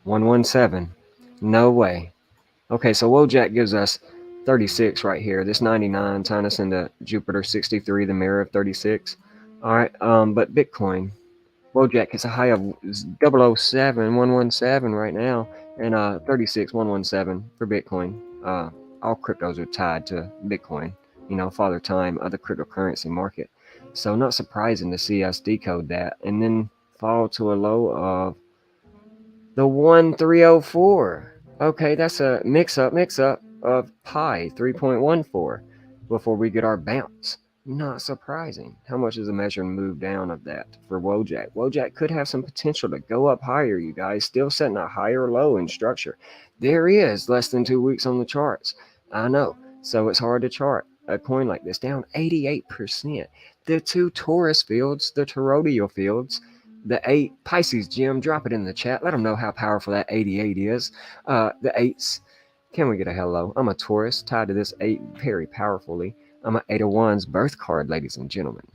A: 117. No way. Okay, so Wojak gives us 36 right here. This 99 tying us into Jupiter 63, the mirror of 36. All right, but Bitcoin, Wojak is a high of 007117 right now, and 36117 for Bitcoin. All cryptos are tied to Bitcoin. You know, Father Time of the cryptocurrency market. So not surprising to see us decode that and then fall to a low of the 1304. Okay, that's a mix up of pi 3.14 before we get our bounce. Not surprising. How much is the measured move down of that for Wojak? Wojak could have some potential to go up higher, you guys. Still setting a higher low in structure. There is less than 2 weeks on the charts. I know. So it's hard to chart a coin like this down 88%. The 2 Taurus fields, the toroidal fields, the 8 Pisces, Jim, drop it in the chat. Let them know how powerful that 88 is. The 8s, can we get a hello? I'm a Taurus tied to this 8 very powerfully. I'm an 8 of Wands birth card, ladies and gentlemen.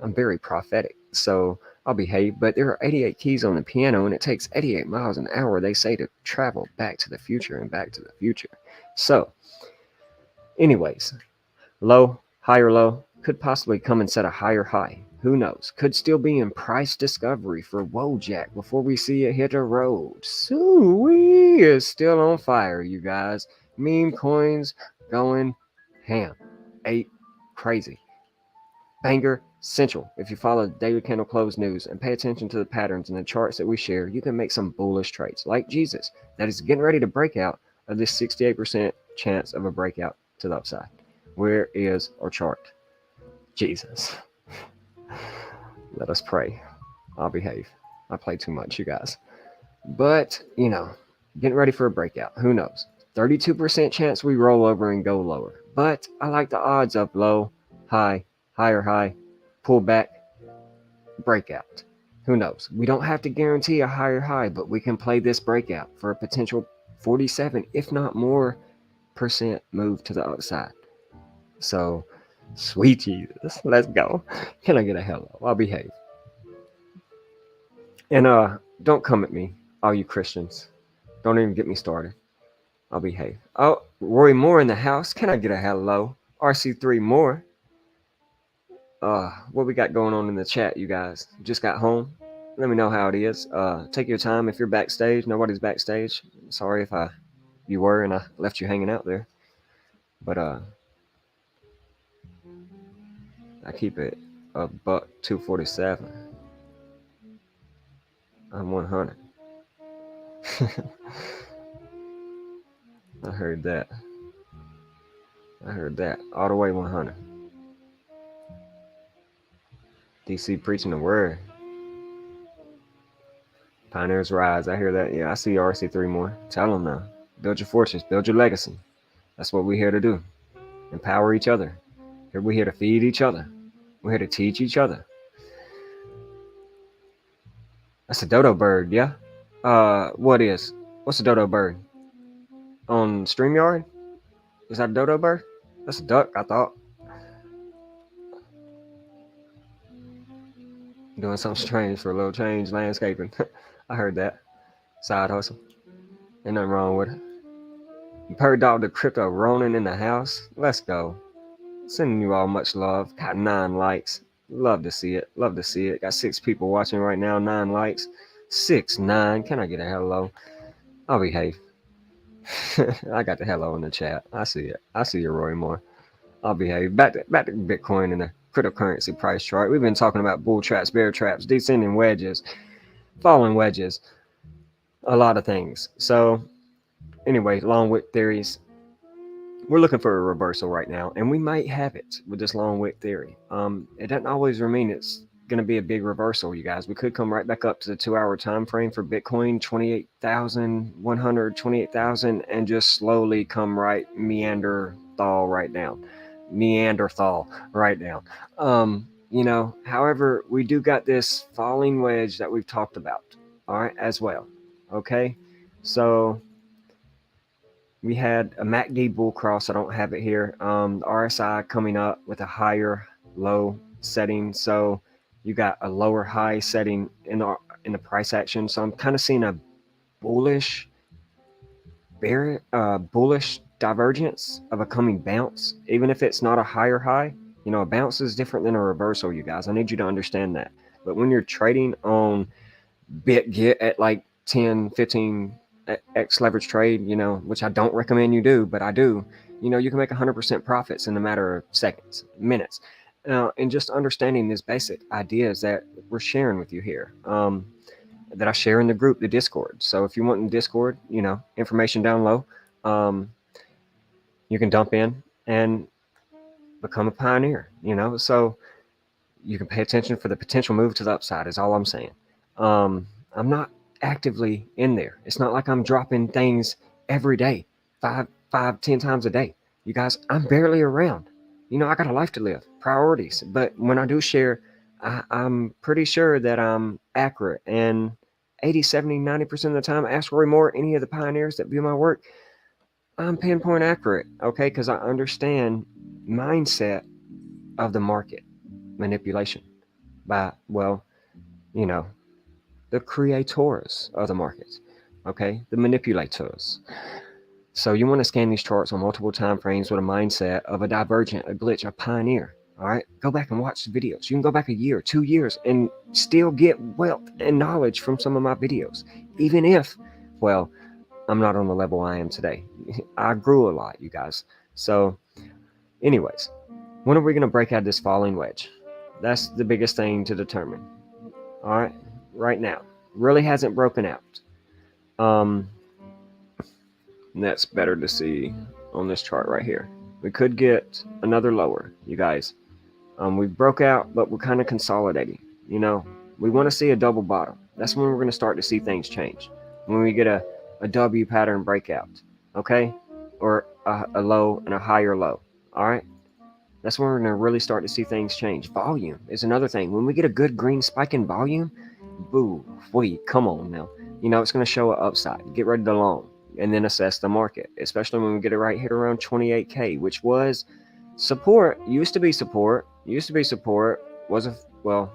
A: I'm very prophetic, so I'll behave. But there are 88 keys on the piano, and it takes 88 miles an hour, they say, to travel back to the future and back to the future. So, anyways, low, higher low, Could possibly come and set a higher high. Who knows? Could still be in price discovery for Wojak before we see it hit the road. Sui is still on fire, you guys. Meme coins going ham. 8 crazy. Banger Central. If you follow the Daily Candle Close news and pay attention to the patterns in the charts that we share, you can make some bullish trades, like Jesus, that is getting ready to break out of this 68% chance of a breakout to the upside. Where is our chart? Jesus. Let us pray. I'll behave. I play too much, you guys. But, getting ready for a breakout. Who knows? 32% chance we roll over and go lower. But I like the odds of low, high, higher high, pull back, breakout. Who knows? We don't have to guarantee a higher high, but we can play this breakout for a potential 47, if not more, percent move to the upside. So, sweet Jesus, let's go. Can I get a hello? I'll behave. And don't come at me, all you Christians. Don't even get me started. I'll behave. Oh, Roy Moore in the house. Can I get a hello? RC3 Moore. What we got going on in the chat, you guys? Just got home? Let me know how it is. Take your time. If you're backstage, nobody's backstage. Sorry if you were and I left you hanging out there. But I keep it a buck 247. I'm 100. I heard that. All the way 100. DC preaching the word. Pioneers rise. I hear that. Yeah, I see RC3 more. Tell them now. Build your fortress. Build your legacy. That's what we're here to do. Empower each other. We're here to feed each other. We're here to teach each other. That's a dodo bird, yeah? What's a dodo bird? On StreamYard? Is that a dodo bird? That's a duck, I thought. Doing something strange for a little change, landscaping. I heard that. Side hustle. Ain't nothing wrong with it. Bird dog the crypto Ronin in the house. Let's go. Sending you all much love. Got 9 likes. Love to see it. Got 6 people watching right now. 9 likes. 9. Can I get a hello? I'll behave. I got the hello in the chat. I see it. I see you, Roy Moore. I'll behave. Back to Bitcoin and the cryptocurrency price chart. We've been talking about bull traps, bear traps, descending wedges, falling wedges, a lot of things. So anyway, long wick theories. We're looking for a reversal right now, and we might have it with this long wick theory. It doesn't always mean it's going to be a big reversal, you guys. We could come right back up to the 2-hour time frame for Bitcoin, 28,100, 28,000, and just slowly come right Neanderthal right down. However, we do got this falling wedge that we've talked about, all right, as well. Okay, so we had a MACD bull cross. I don't have it here. The RSI coming up with a higher low setting. So you got a lower high setting in the price action. So I'm kind of seeing a bullish divergence of a coming bounce, even if it's not a higher high. A bounce is different than a reversal, you guys. I need you to understand that. But when you're trading on BitGet at like 10, 15 X leverage trade, which I don't recommend you do, but I do, you can make 100% profits in a matter of seconds, minutes. And just understanding these basic ideas that we're sharing with you here, that I share in the group, the Discord. So if you want in Discord, information down low, you can dump in and become a pioneer, so you can pay attention for the potential move to the upside is all I'm saying. I'm not actively in there. It's not like I'm dropping things every day, 5, 10 times a day. You guys, I'm barely around. I got a life to live, priorities. But when I do share, I'm pretty sure that I'm accurate. And 80, 70, 90% of the time, ask Roy Moore, any of the pioneers that view my work, I'm pinpoint accurate, okay? Because I understand mindset of the market manipulation by, the creators of the market, okay? The manipulators. So you want to scan these charts on multiple time frames with a mindset of a divergent, a glitch, a pioneer, All right, go back and watch the videos. You can go back a year, 2 years, and still get wealth and knowledge from some of my videos. Even if, well, I'm not on the level I am today. I grew a lot, you guys. So, anyways, when are we going to break out this falling wedge? That's the biggest thing to determine. All right, right now. Really hasn't broken out. That's better to see on this chart right here. We could get another lower, you guys. We broke out, but we're kind of consolidating. You know, we want to see a double bottom. That's when we're going to start to see things change. When we get a W pattern breakout, okay? Or a low and a higher low, all right? That's when we're going to really start to see things change. Volume is another thing. When we get a good green spike in volume, boo, wait, come on now. You know, it's going to show an upside. Get ready to long and then assess the market, especially when we get it right here around 28K, which was support, used to be support, was a, well,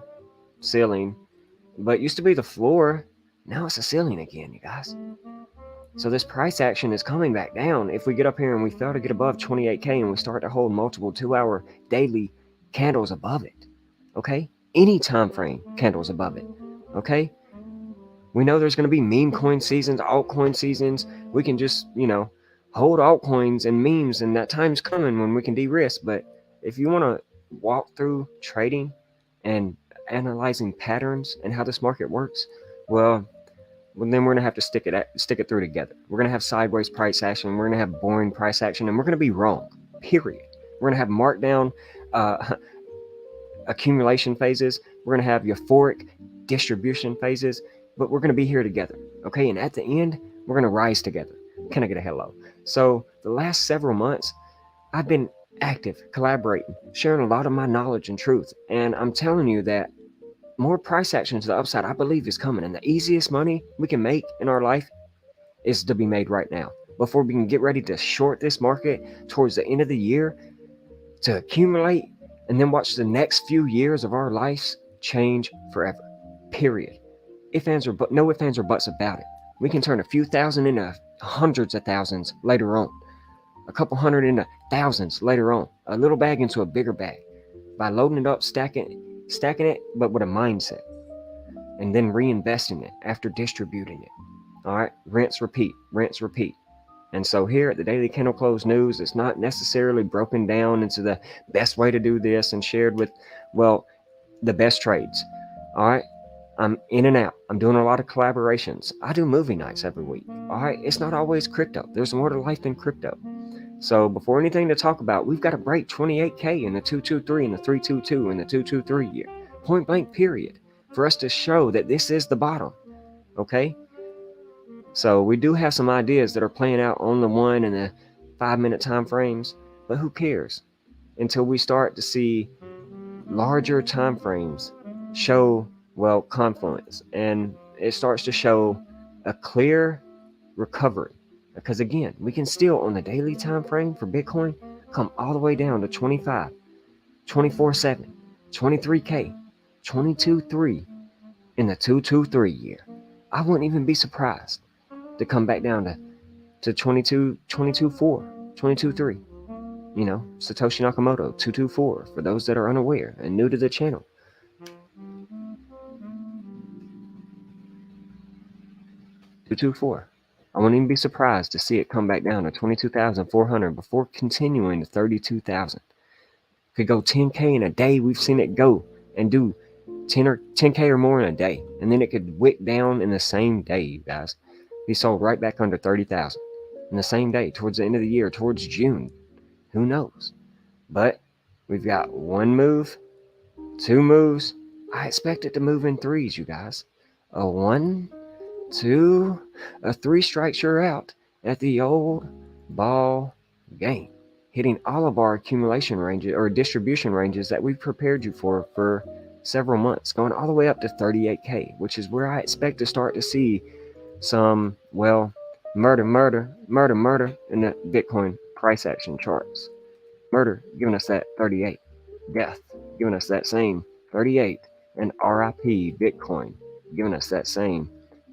A: ceiling, but used to be the floor. Now it's a ceiling again, you guys. So this price action is coming back down. If we get up here and we fail to get above 28K and we start to hold multiple 2-hour daily candles above it, okay? Any time frame candles above it, okay? We know there's going to be meme coin seasons, altcoin seasons. We can just, you know, hold altcoins and memes, and that time's coming when we can de-risk. But if you want to walk through trading and analyzing patterns and how this market works, well, then we're going to have to stick it through together. We're going to have sideways price action. We're going to have boring price action, and we're going to be wrong, period. We're going to have markdown accumulation phases. We're going to have euphoric distribution phases, but we're going to be here together, okay? And at the end, we're going to rise together. Can I get a hello? So the last several months, I've been active, collaborating, sharing a lot of my knowledge and truth, and I'm telling you that more price action to the upside, I believe, is coming. And the easiest money we can make in our life is to be made right now, before we can get ready to short this market towards the end of the year, to accumulate, and then watch the next few years of our lives change forever, period. No ifs, ands, or buts about it. We can turn a few thousand into hundreds of thousands later on, a couple hundred into thousands later on, a little bag into a bigger bag, by loading it up, stacking it, but with a mindset, and then reinvesting it after distributing it. All right, rinse, repeat. And so here at the Daily Candle Close News, it's not necessarily broken down into the best way to do this and shared with, well, the best trades. All right, I'm in and out. I'm doing a lot of collaborations. I do movie nights every week. All right, it's not always crypto. There's more to life than crypto. So before anything to talk about, we've got to break 28K in the 223 and the 322 and the 223 year. Point blank period. For us to show that this is the bottom. Okay? So we do have some ideas that are playing out on the 1 and the 5-minute time frames, but who cares? Until we start to see larger time frames show, well, confluence, and it starts to show a clear recovery. Because again, we can still, on the daily time frame for Bitcoin, come all the way down to 25, 24/7, 23K, 22.3 in the 223 year. I wouldn't even be surprised to come back down to 22.4, 22.3. You know, Satoshi Nakamoto, 224, for those that are unaware and new to the channel. 224. I wouldn't even be surprised to see it come back down to 22,400 before continuing to 32,000. Could go 10K in a day. We've seen it go and do 10K or more in a day, and then it could wick down in the same day, you guys. Be sold right back under 30,000 in the same day, towards the end of the year, towards June. Who knows? But we've got 1 move, 2 moves. I expect it to move in 3s, you guys. A 1, 2, a 3 strikes, you're out at the old ball game, hitting all of our accumulation ranges or distribution ranges that we've prepared you for several months, going all the way up to 38K, which is where I expect to start to see some, well, murder in the Bitcoin price action charts. Murder giving us that 38, death giving us that same 38, and RIP Bitcoin giving us that same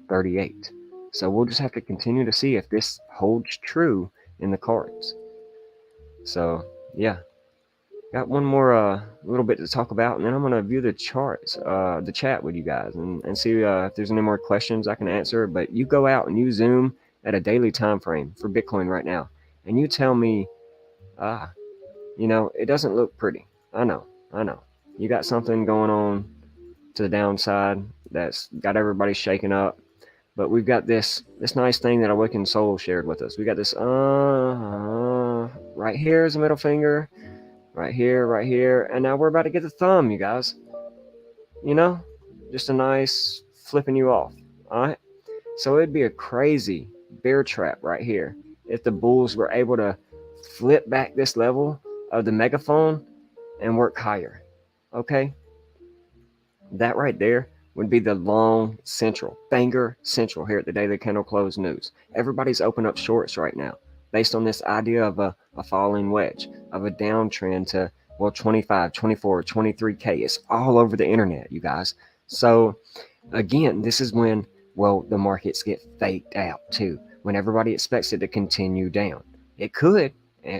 A: 38. So we'll just have to continue to see if this holds true in the cards. So yeah,
B: got one more little bit to talk about, and then I'm gonna view the charts, the chat with you guys, and see if there's any more questions I can answer. But you go out and you zoom at a daily time frame for Bitcoin right now, and you tell me, ah, it doesn't look pretty. I know. You got something going on to the downside that's got everybody shaking up. But we've got this nice thing that Awakened Soul shared with us. We got this right here is a middle finger, right here, and now we're about to get the thumb, you guys. You know, just a nice flipping you off. All right. So it'd be a crazy bear trap right here if the bulls were able to flip back this level of the megaphone and work higher. Okay, that right there would be the long central, banger central here at the Daily Candle Close News. Everybody's open up shorts right now based on this idea of a falling wedge, of a downtrend to, well, 25, 24, 23K. It's all over the internet, you guys. So, again, this is when, well, the markets get faked out too, when everybody expects it to continue down. It could,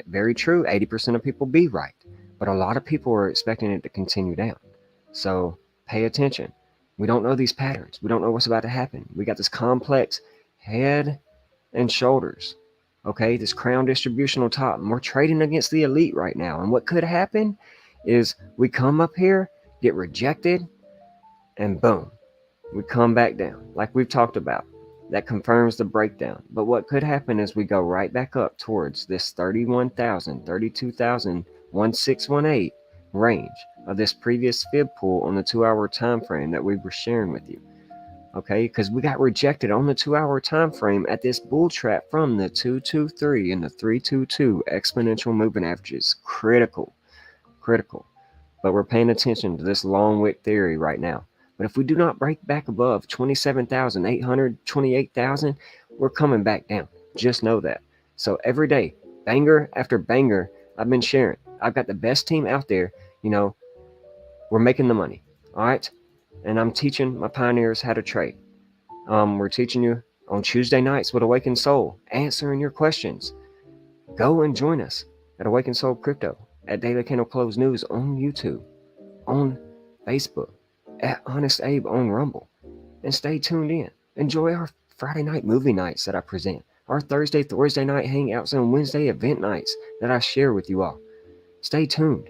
B: very true, 80% of people be right, but a lot of people are expecting it to continue down. So pay attention. We don't know these patterns. We don't know what's about to happen. We got this complex head and shoulders. Okay, this crown distributional top. And we're trading against the elite right now. And what could happen is we come up here, get rejected, and boom, we come back down, like we've talked about. That confirms the breakdown. But what could happen is we go right back up towards this 31,000, 32,000, 1618 range of this previous fib pool on the 2 hour time frame that we were sharing with you. Okay, because we got rejected on the 2 hour time frame at this bull trap from the 223 and the 322 exponential moving averages. Critical, critical. But we're paying attention to this long wick theory right now. But if we do not break back above 27,800, 28,000, we're coming back down. Just know that. So every day, banger after banger, I've been sharing. I've got the best team out there. You know, we're making the money. All right. And I'm teaching my pioneers how to trade. We're teaching you on Tuesday nights with Awakened Soul, answering your questions. Go and join us at Awakened Soul Crypto, at Daily Candle Close News on YouTube, on Facebook, at Honest Abe on Rumble, and stay tuned in. Enjoy our Friday night movie nights that I present, our Thursday night hangouts, and Wednesday event nights that I share with you all. Stay tuned.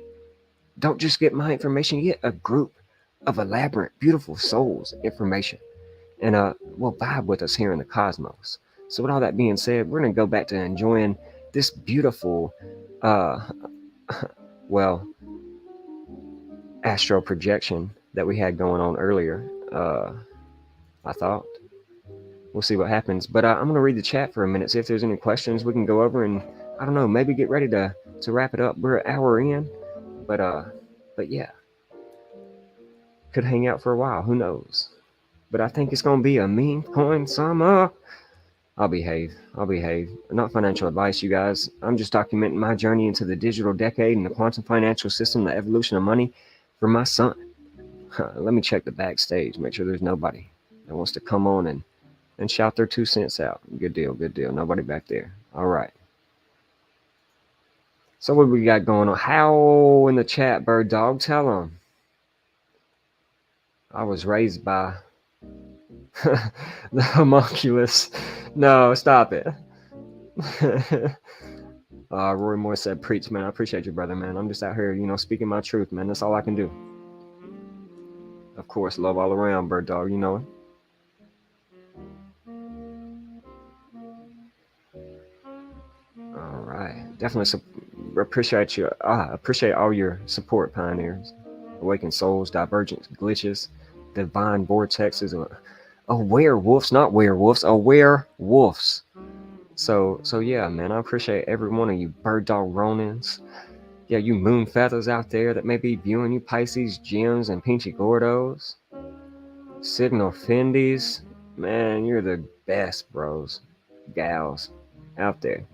B: Don't just get my information, get a group of elaborate, beautiful souls information. And will vibe with us here in the cosmos. So with all that being said, we're gonna go back to enjoying this beautiful uh well, astral projection that we had going on earlier. I thought. We'll see what happens. But I'm going to read the chat for a minute, see if there's any questions we can go over, and I don't know, maybe get ready to wrap it up. We're an hour in, but yeah, could hang out for a while. Who knows? But I think it's going to be a meme coin summer. I'll behave. I'll behave. Not financial advice, you guys. I'm just documenting my journey into the digital decade and the quantum financial system, the evolution of money for my son. Let me check the backstage, make sure there's nobody that wants to come on and shout their 2 cents out. Good deal, good deal. Nobody back there. All right. So what we got going on? How in the chat, Bird Dog? Tell them. I was raised by the homunculus. No, stop it. Roy Moore said, preach, man. I appreciate you, brother, man. I'm just out here, speaking my truth, man. That's all I can do. Of course, love all around, Bird Dog. You know it. All right. Definitely appreciate you. Appreciate all your support, pioneers. Awakened souls, divergent glitches, divine vortexes, werewolves, not werewolves, werewolves. So yeah, man, I appreciate every one of you bird dog Ronins. Yeah, you moon feathers out there that may be viewing you Pisces, Gems, and Pinchy Gordos. Signal Fendies. Man, you're the best, bros, gals out there.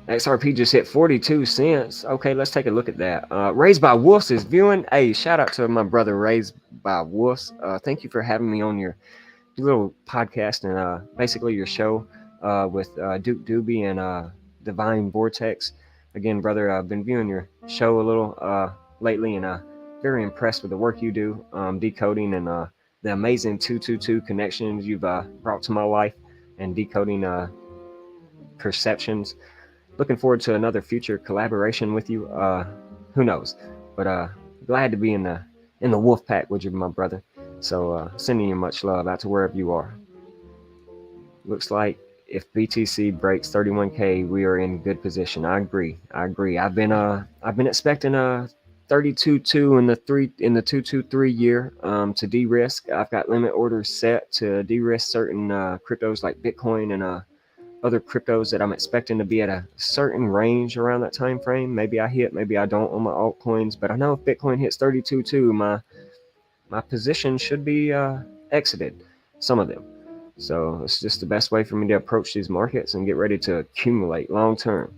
B: XRP just hit 42 cents. Okay, let's take a look at that. Raised by Wolves is viewing. Hey, shout out to my brother Raised by Wolves. Thank you for having me on your little podcast and basically your show with Duke Doobie and divine vortex. Again, brother, I've been viewing your show a little lately, and very impressed with the work you do, decoding and the amazing 222 connections you've brought to my life, and decoding perceptions. Looking forward to another future collaboration with you. Who knows? But glad to be in the wolf pack with you, my brother. So sending you much love out to wherever you are. Looks like if BTC breaks 31K, we are in good position. I agree. I've been expecting a 32.2 in the 223 year to de-risk. I've got limit orders set to de-risk certain cryptos like Bitcoin and other cryptos that I'm expecting to be at a certain range around that time frame. Maybe I hit, maybe I don't on my altcoins, but I know if Bitcoin hits 32.2, my position should be exited. Some of them. So it's just the best way for me to approach these markets and get ready to accumulate long term,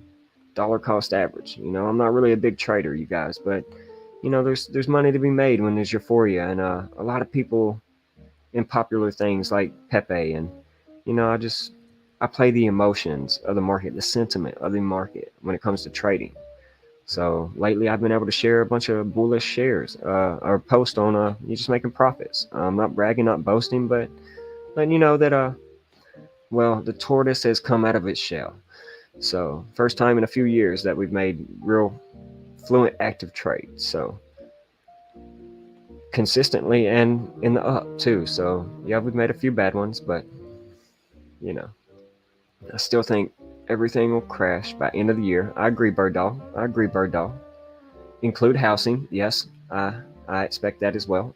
B: dollar cost average. I'm not really a big trader, you guys, but there's money to be made when there's euphoria, and a lot of people in popular things like Pepe, and I play the emotions of the market, the sentiment of the market when it comes to trading. So lately, I've been able to share a bunch of bullish shares or post on you just making profits. I'm not bragging, not boasting, but letting you know that the tortoise has come out of its shell. So first time in a few years that we've made real fluent active trades. So consistently and in the up too. So yeah, we've made a few bad ones, but I still think everything will crash by end of the year. I agree, Bird Dog. Include housing, yes. I expect that as well.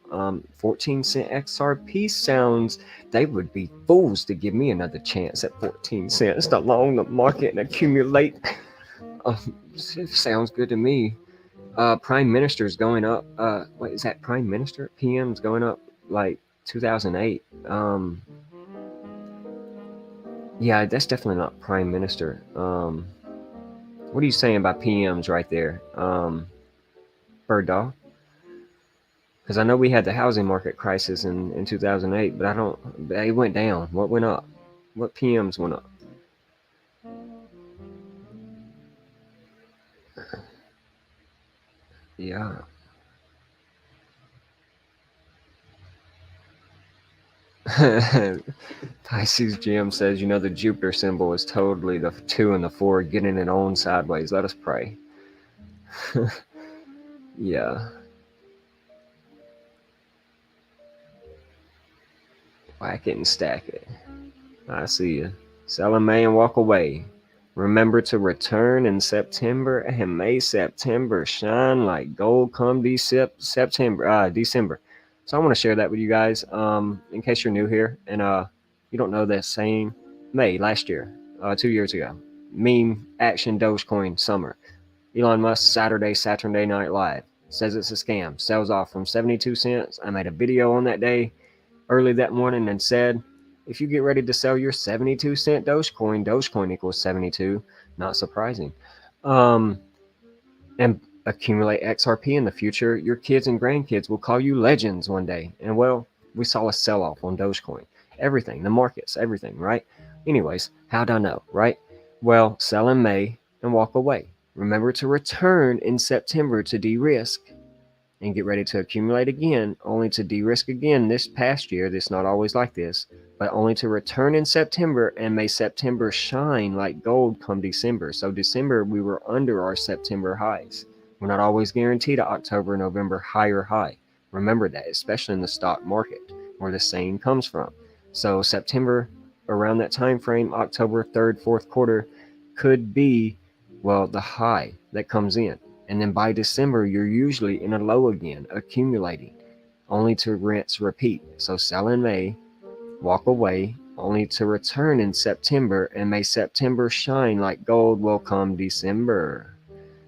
B: 14 cent XRP sounds, they would be fools to give me another chance at 14 cents to long the market and accumulate. It sounds good to me. Prime Minister's going up. What is that? Prime Minister? PM's going up like 2008. Yeah, that's definitely not Prime Minister. What are you saying about PMs right there, Bird Dog? Because I know we had the housing market crisis in 2008, but it went down. What went up? What PMs went up? Yeah. Pisces GM says, the Jupiter symbol is totally the 2 and the 4 getting it on sideways. Let us pray. Yeah. Whack it and stack it. I see you. Sell in May and walk away. Remember to return in September, and May, September shine like gold come December. So I want to share that with you guys. In case you're new here and you don't know that saying. May last year, 2 years ago, meme action Dogecoin summer. Elon Musk Saturn-Day Night Live says it's a scam. Sells off from 72 cents. I made a video on that day early that morning and said, if you get ready to sell your 72-cent Dogecoin equals 72. Not surprising. And accumulate XRP in the future, your kids and grandkids will call you legends one day. And we saw a sell-off on Dogecoin. Everything, the markets, everything, right? Anyways, how'd I know, right? Well, sell in May and walk away. Remember to return in September to de-risk and get ready to accumulate again, only to de-risk again this past year. This not always like this, but only to return in September, and may September shine like gold come December. So December, we were under our September highs. We're not always guaranteed a October, November higher high. Remember that, especially in the stock market, where the saying comes from. So September, around that time frame, October 3rd, 4th quarter, could be, the high that comes in. And then by December, you're usually in a low again, accumulating, only to rinse, repeat. So sell in May, walk away, only to return in September, and may September shine like gold will come December.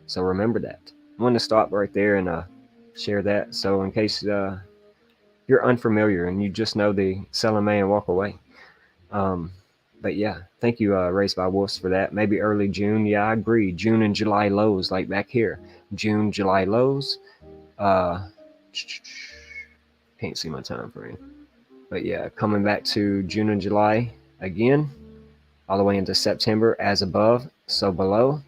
B: So remember that. I want to stop right there and share that. So in case you're unfamiliar and you just know the sell in May and walk away. But yeah, thank you, Raised by Wolves, for that. Maybe early June. Yeah, I agree. June and July lows, like back here. June, July lows. Can't see my time frame. But yeah, coming back to June and July again. all the way into September, as above, so below,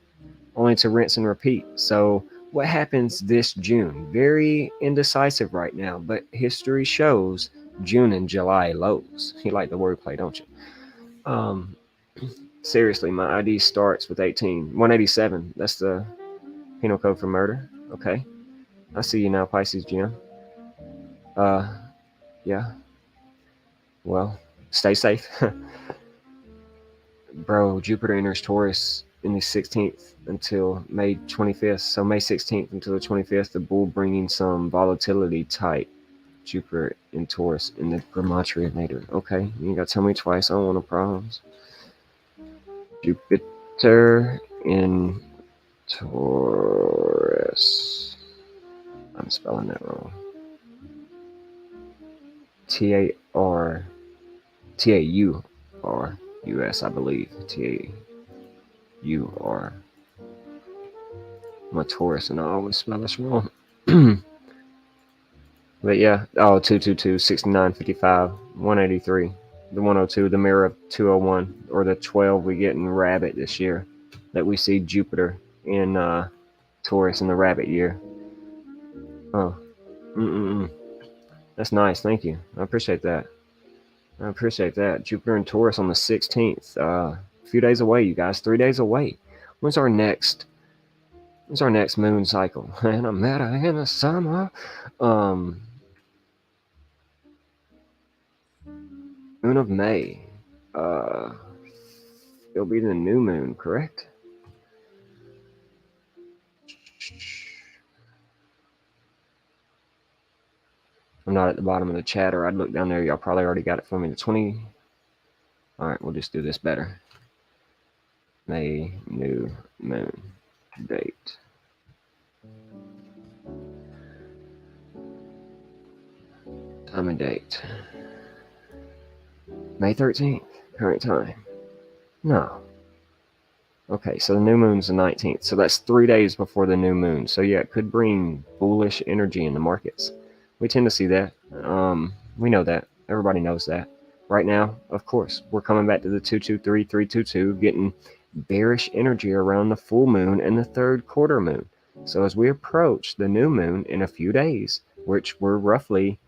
B: only to rinse and repeat. So, what happens this June? Very indecisive right now, but history shows June and July lows. You like the wordplay, don't you? Um, Seriously, my ID starts with 187. That's the penal code for murder. Okay. I see you now, Pisces Jim. Yeah. Well, stay safe. Bro, Jupiter enters Taurus in the 16th until May 25th. So May 16th until the 25th, the bull bringing some volatility type. Jupiter in Taurus in the Gematria native. Okay, you gotta tell me twice. I don't want no problems. Jupiter in Taurus. I'm spelling that wrong. Taurus, I believe. Taur. I'm a Taurus and I always spell this wrong. But yeah, 222, 69, 55, 183, the 102, the mirror of 201, or the 12 we get in Rabbit this year, that we see Jupiter in Taurus in the Rabbit year. Oh, that's nice. Thank you. I appreciate that. Jupiter in Taurus on the 16th. A few days away, you guys. 3 days away. When's our next moon cycle? And I'm mad in the summer. Moon of May. It'll be the new moon, correct? I'm not at the bottom of the chat, or I'd look down there. Y'all probably already got it for me. The 20. All right, we'll just do this better. May new moon date. Time and date. May 13th, current time. No. Okay, so the new moon's the 19th. So that's 3 days before the new moon. So yeah, it could bring bullish energy in the markets. We tend to see that. We know that. Everybody knows that. Right now, of course, we're coming back to the 223, 322, getting bearish energy around the full moon and the third quarter moon. So as we approach the new moon in a few days, which we're roughly,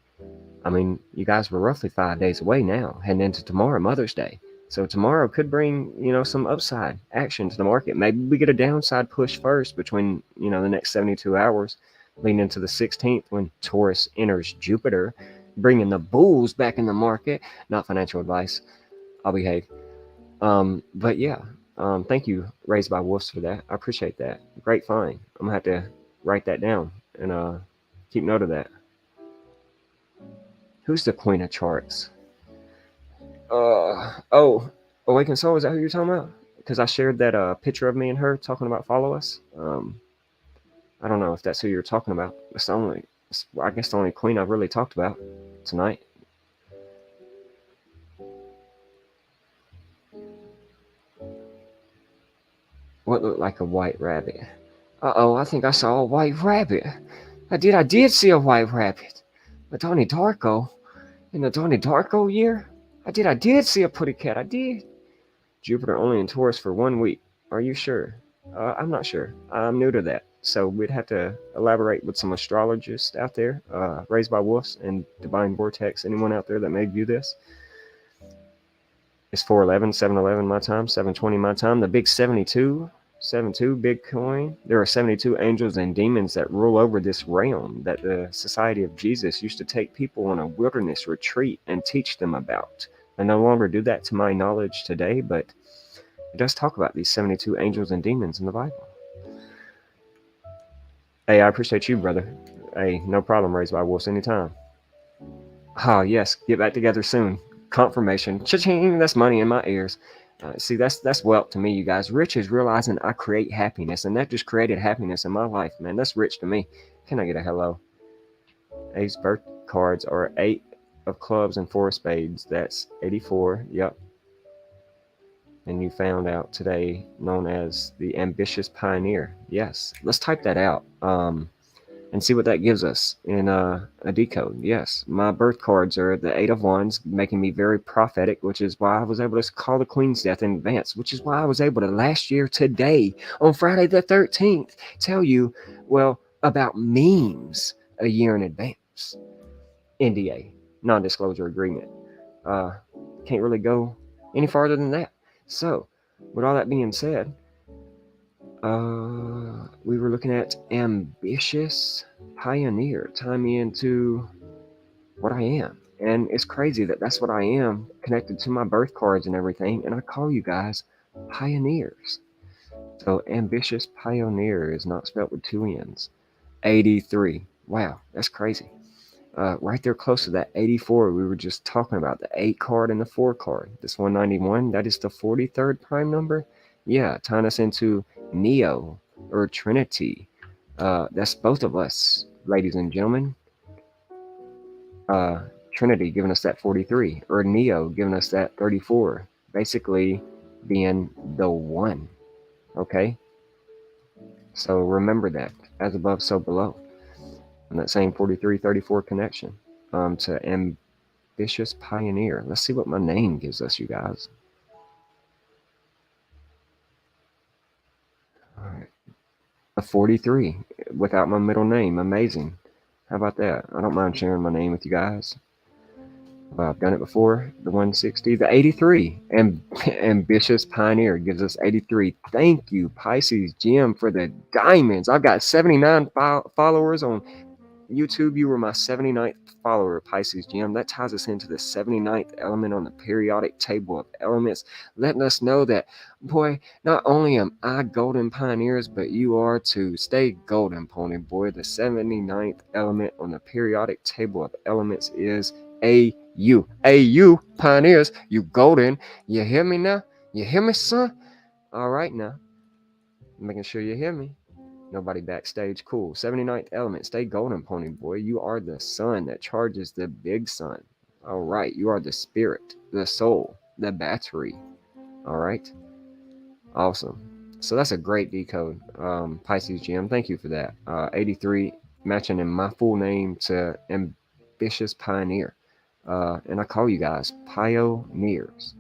B: you guys were roughly 5 days away now, heading into tomorrow, Mother's Day. So tomorrow could bring, some upside action to the market. Maybe we get a downside push first between, the next 72 hours, leading into the 16th when Taurus enters Jupiter, bringing the bulls back in the market. Not financial advice. I'll behave. But yeah, thank you, Raised by Wolves, for that. I appreciate that. Great find. I'm going to have to write that down and keep note of that. Who's the Queen of Charts? Awakened Soul, is that who you're talking about? Because I shared that picture of me and her talking about follow us. I don't know if that's who you're talking about. I guess the only queen I've really talked about tonight. What looked like a white rabbit? I think I saw a white rabbit. I did see a white rabbit. But Donnie Darko, in the Donnie Darko year, I did see a pretty cat. I did. Jupiter only in Taurus for 1 week. Are you sure? I'm not sure. I'm new to that. So we'd have to elaborate with some astrologists out there, Raised by Wolves and Divine Vortex. Anyone out there that may view this? It's 4:11, 7:11 my time, 7:20 my time. The big 72 big coin. There are 72 angels and demons that rule over this realm that the Society of Jesus used to take people on a wilderness retreat and teach them about. I no longer do that to my knowledge today, but it does talk about these 72 angels and demons in the Bible. Hey, I appreciate you, brother. Hey, no problem, Raised by Wolves, anytime. Oh, yes, get back together soon. Confirmation. Cha-ching, that's money in my ears. See, that's wealth to me, you guys. Rich is realizing I create happiness, and that just created happiness in my life, man. That's rich to me. Can I get a hello? Ace birth cards are 8 of clubs and 4 of spades. That's 84. Yep. And you found out today, known as the ambitious pioneer. Yes, let's type that out. and see what that gives us in a decode. Yes, my birth cards are the Eight of Wands, making me very prophetic, which is why I was able to call the Queen's death in advance, which is why I was able to last year today, on Friday the 13th, tell you, well, about memes a year in advance. NDA, non-disclosure agreement. Uh, can't really go any farther than that. So, with all that being said, we were looking at ambitious pioneer. Tie me into what I am. And it's crazy that that's what I am, connected to my birth cards and everything. And I call you guys pioneers. So ambitious pioneer is not spelled with two N's. 83. Wow, that's crazy. Right there close to that 84 we were just talking about, the 8 card and the 4 card. This 191, that is the 43rd prime number. Yeah, tying us into Neo or Trinity. That's both of us, ladies and gentlemen. Trinity giving us that 43, or Neo giving us that 34. Basically being the one. Okay? So remember that. As above, so below. And that same 43-34 connection to ambitious pioneer. Let's see what my name gives us, you guys. All right. A 43 without my middle name. Amazing. How about that? I don't mind sharing my name with you guys. I've done it before. The 160, the 83. Ambitious Pioneer gives us 83. Thank you, Pisces Jim, for the diamonds. I've got 79 followers on YouTube. You were my 79th follower, Pisces Jim. That ties us into the 79th element on the periodic table of elements, letting us know that, boy, not only am I golden pioneers, but you are too. Stay golden, pony boy. The 79th element on the periodic table of elements is AU. AU, pioneers, you golden. You hear me now? You hear me, son? All right now. Making sure you hear me. Nobody backstage. Cool. 79th element. Stay golden, pony boy. You are the sun that charges the big sun. All right. You are the spirit, the soul, the battery. All right. Awesome. So that's a great decode, Pisces Jim. Thank you for that. 83 matching in my full name to ambitious pioneer. And I call you guys pioneers.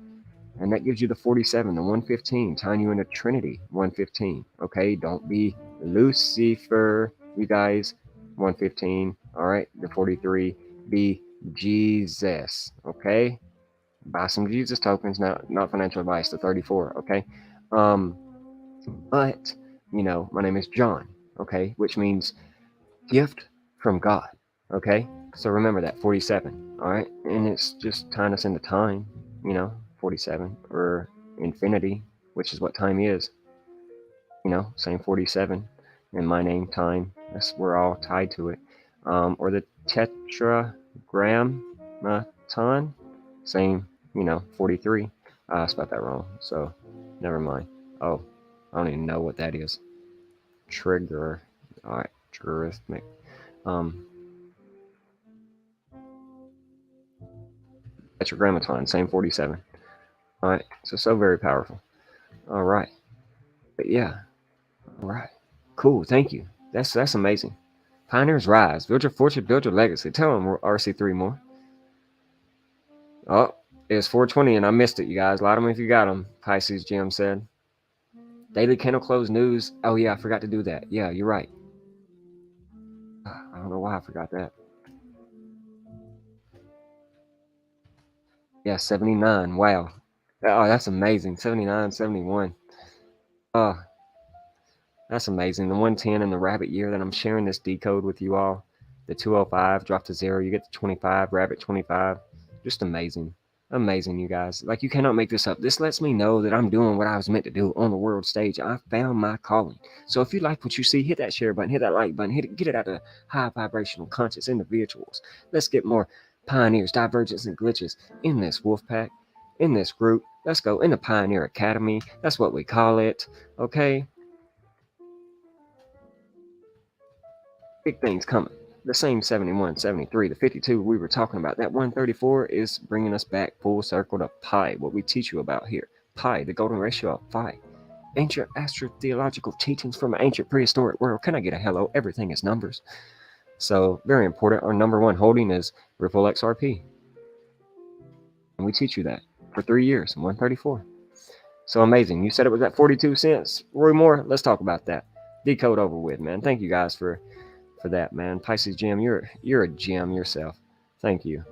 B: And that gives you the 47, the 115, tying you into Trinity, 115. Okay, don't be Lucifer, you guys, 115. All right, the 43, be Jesus. Okay, buy some Jesus tokens, not financial advice, the 34. Okay, but you know, my name is John. Okay, which means gift from God. Okay, so remember that 47. All right, and it's just tying us into time. You know, 47 or infinity, which is what time is. You know, same 47. And my name, time. We're all tied to it. Or the tetragrammaton, same. You know, 43. I spelled that wrong, so never mind. Oh, I don't even know what that is. Trigger. All right, triggerific. Tetragrammaton, same 47. All right, so very powerful. All right, but yeah, all right, cool. Thank you. That's amazing. Pioneers rise, build your fortune, build your legacy. Tell them RC3 more. Oh, it's 4:20 and I missed it, you guys. Light them if you got them. Pisces Jim said. Daily candle close news. Oh yeah, I forgot to do that. Yeah, you're right. I don't know why I forgot that. Yeah, 79. Wow. Oh, that's amazing. 79, 71. Oh, that's amazing. The 110 and the rabbit year that I'm sharing this decode with you all. The 205 drop to 0. You get the 25, rabbit 25. Just amazing. Amazing, you guys. Like, you cannot make this up. This lets me know that I'm doing what I was meant to do on the world stage. I found my calling. So if you like what you see, hit that share button, hit that like button, get it out to high vibrational conscious individuals. Let's get more pioneers, divergence, and glitches in this wolf pack, in this group. Let's go in the Pioneer Academy. That's what we call it. Okay? Big things coming. The same 71, 73, the 52 we were talking about. That 134 is bringing us back full circle to pi, what we teach you about here. Pi, the golden ratio of phi. Ancient astrotheological teachings from an ancient prehistoric world. Can I get a hello? Everything is numbers. So very important. Our number one holding is Ripple XRP. And we teach you that for 3 years, 134. So amazing. You said it was at 42 cents. Roy Moore, let's talk about that. Decode over with, man. Thank you guys for that, man. Pisces Jim, you're a gem yourself. Thank you.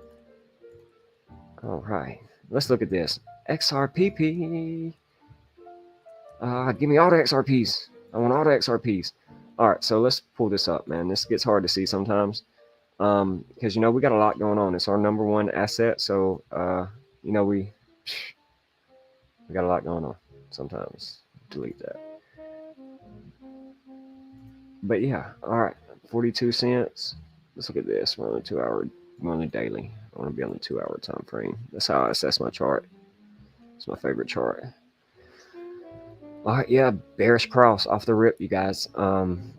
B: All right. Let's look at this. XRPP. Give me all the XRPs. I want all the XRPs. All right, so let's pull this up, man. This gets hard to see sometimes. Because we got a lot going on. It's our number one asset, so we got a lot going on. Sometimes delete that. But yeah, all right, 42 cents. Let's look at this. We're on the daily. I want to be on the 2-hour time frame. That's how I assess my chart. It's my favorite chart. All right, yeah, bearish cross off the rip, you guys.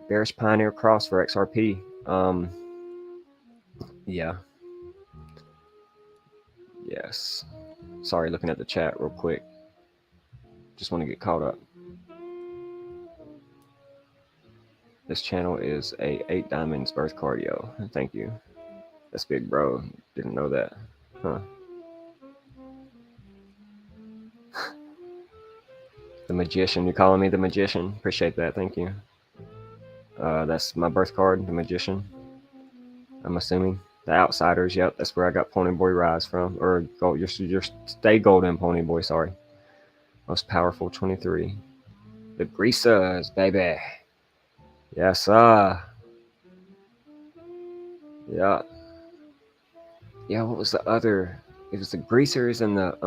B: Bearish Pioneer cross for XRP. Yeah. Yes. Sorry, looking at the chat real quick. Just want to get caught up. This channel is a 8 diamonds birth cardio. Thank you. That's big, bro. Didn't know that. Huh. The magician. You're calling me the magician? Appreciate that. Thank you. That's my birth card, the magician. I'm assuming. The Outsiders. Yep, that's where I got Pony Boy Rise from. Or your Stay Golden Pony Boy, sorry. Most powerful 23. The Greasers, baby. Yes, Yeah. Yeah, what was the other? It was the Greasers and the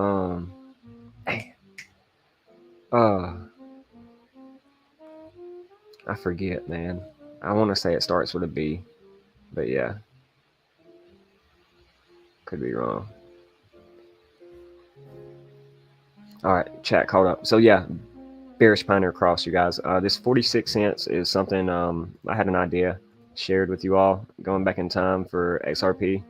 B: I forget, man. I want to say it starts with a B, but yeah, could be wrong. All right, chat caught up. So yeah, bearish Pioneer cross, you guys. This 46 cents is something I had an idea shared with you all going back in time for XRP.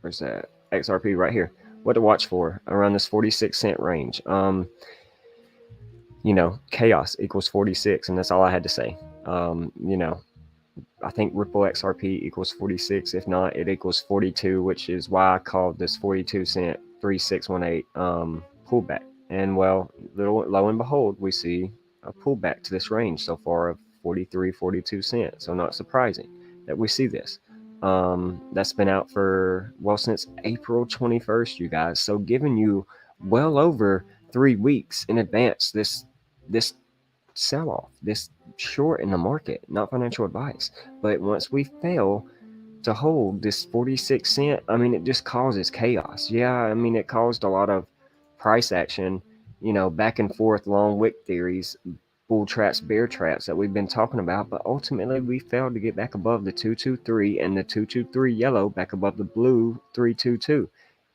B: Where's that? XRP right here. What to watch for around this 46 cent range. Chaos equals 46, and that's all I had to say. I think Ripple XRP equals 46. If not, it equals 42, which is why I called this 42 cent 3618 pullback. And well, lo and behold, we see a pullback to this range so far of 43, 42 cents. So not surprising that we see this. That's been out for, since April 21st, you guys. So giving you well over 3 weeks in advance this sell-off, this short in the market. Not financial advice, but once we fail to hold this 46 cent, it just causes chaos. Yeah, it caused a lot of price action, back and forth, long wick theories, bull traps, bear traps that we've been talking about, but ultimately we failed to get back above the 223 and the 223 yellow back above the blue 322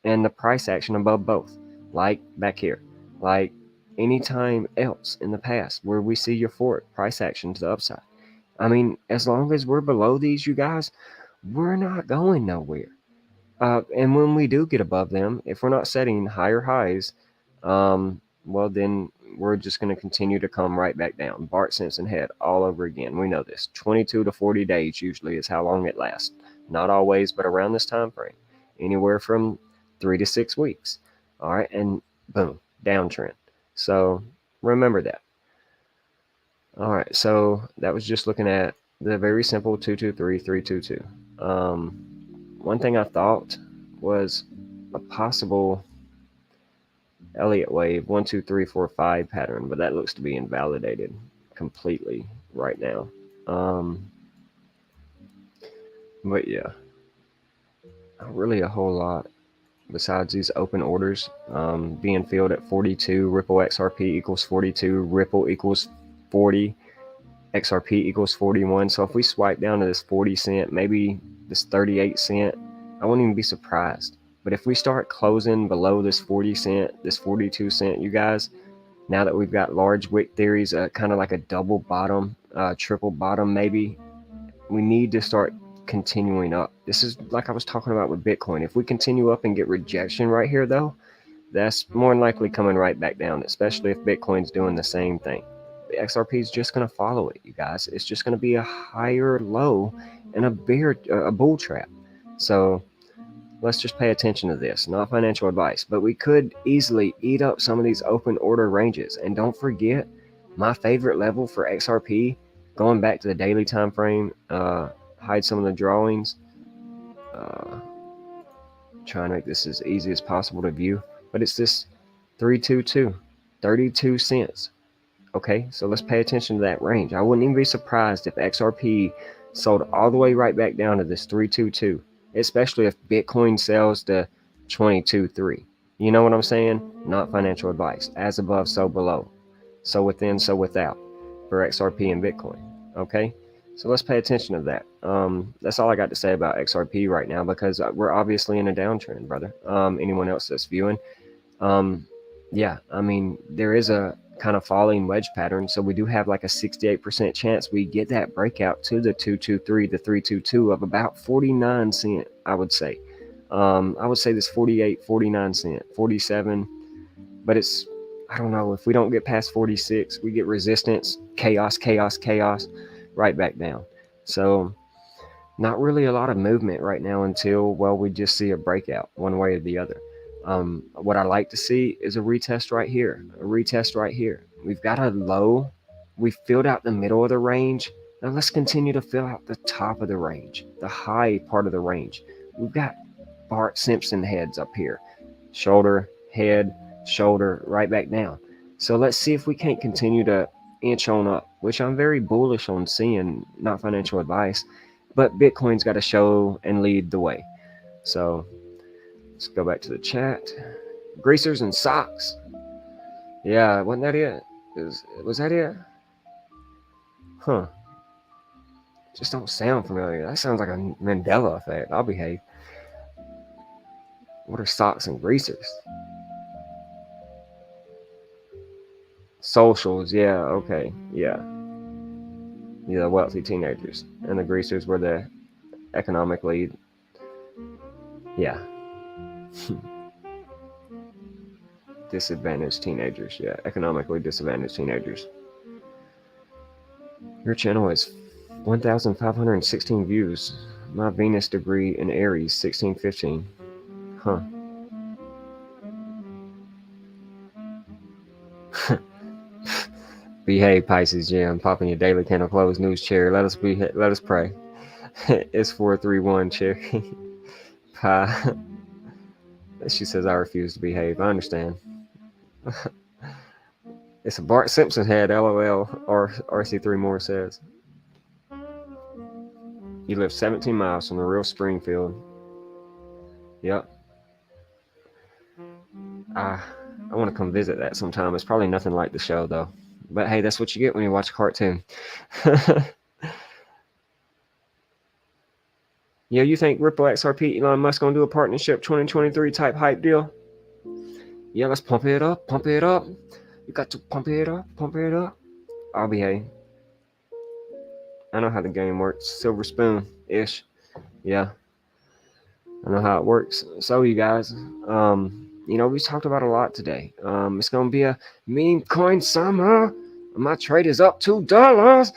B: and the price action above both, like back here, like anytime else in the past where we see euphoric price action to the upside. As long as we're below these, you guys, we're not going nowhere. And when we do get above them, if we're not setting higher highs, then we're just going to continue to come right back down. Bart Simpson head all over again. We know this. 22 to 40 days usually is how long it lasts. Not always, but around this time frame. Anywhere from 3 to 6 weeks. All right, and boom, downtrend. So remember that. All right, so that was just looking at the very simple 223, 322. One thing I thought was a possible Elliott wave 1, 2, 3, 4, 5 pattern, but that looks to be invalidated completely right now. But yeah, not really a whole lot besides these open orders being filled at 42. Ripple XRP equals 42. Ripple equals 40. XRP equals 41. So if we swipe down to this 40 cent, maybe this 38 cent, I wouldn't even be surprised. But if we start closing below this 40 cent, this 42 cent, you guys, now that we've got large wick theories, kind of like a double bottom, triple bottom maybe, we need to start continuing up. This is like I was talking about with Bitcoin. If we continue up and get rejection right here, though, that's more than likely coming right back down, especially if Bitcoin's doing the same thing. The XRP is just going to follow it, you guys. It's just going to be a higher low and a bull trap. So let's just pay attention to this. Not financial advice, but we could easily eat up some of these open order ranges. And don't forget, my favorite level for XRP, going back to the daily time frame, hide some of the drawings, try and make this as easy as possible to view, but it's this 322, 32 cents. Okay, so let's pay attention to that range. I wouldn't even be surprised if XRP sold all the way right back down to this 322, especially if Bitcoin sells to 22.3. You know what I'm saying? Not financial advice. As above, so below. So within, so without for XRP and Bitcoin. Okay, so let's pay attention to that. That's all I got to say about XRP right now, because we're obviously in a downtrend, brother. Anyone else that's viewing? Yeah, I mean, there is a kind of falling wedge pattern, so we do have like a 68% chance we get that breakout to the 223 to 322 of about 49 cent. I would say this 48, 49 cent, 47, but it's, I don't know, if we don't get past 46, we get resistance, chaos, right back down. So not really a lot of movement right now until, well, we just see a breakout one way or the other. What I like to see is a retest right here, We've got a low. We filled out the middle of the range. Now let's continue to fill out the top of the range, the high part of the range. We've got Bart Simpson heads up here, shoulder, head, shoulder, right back down. So let's see if we can't continue to inch on up, which I'm very bullish on seeing, not financial advice, but Bitcoin's got to show and lead the way. So let's go back to the chat. Greasers and socks. Yeah, wasn't that it? Was that it? Huh. Just don't sound familiar. That sounds like a Mandela effect. I'll behave. What are socks and greasers? Socials, yeah, okay, yeah. The wealthy teenagers. And the greasers were the economically, yeah. Disadvantaged teenagers, yeah, economically disadvantaged teenagers. Your channel has 1,516 views. My Venus degree in Aries, 1615. Huh. Behave, Pisces. Yeah, I'm popping your daily candle closed news chair. Let us pray. It's 431 cherry pie. She says I refuse to behave. I understand. It's a Bart Simpson head, LOL. Or RC3 Moore says. You live 17 miles from the real Springfield. Yep. I want to come visit that sometime. It's probably nothing like the show, though. But hey, that's what you get when you watch a cartoon. Yeah, you think Ripple XRP, Elon Musk gonna do a partnership 2023 type hype deal? Yeah, let's pump it up. You got to pump it up. I'll behave. I know how the game works. Silver spoon-ish. Yeah. I know how it works. So you guys, we talked about a lot today. It's gonna be a meme coin summer. My trade is up $2.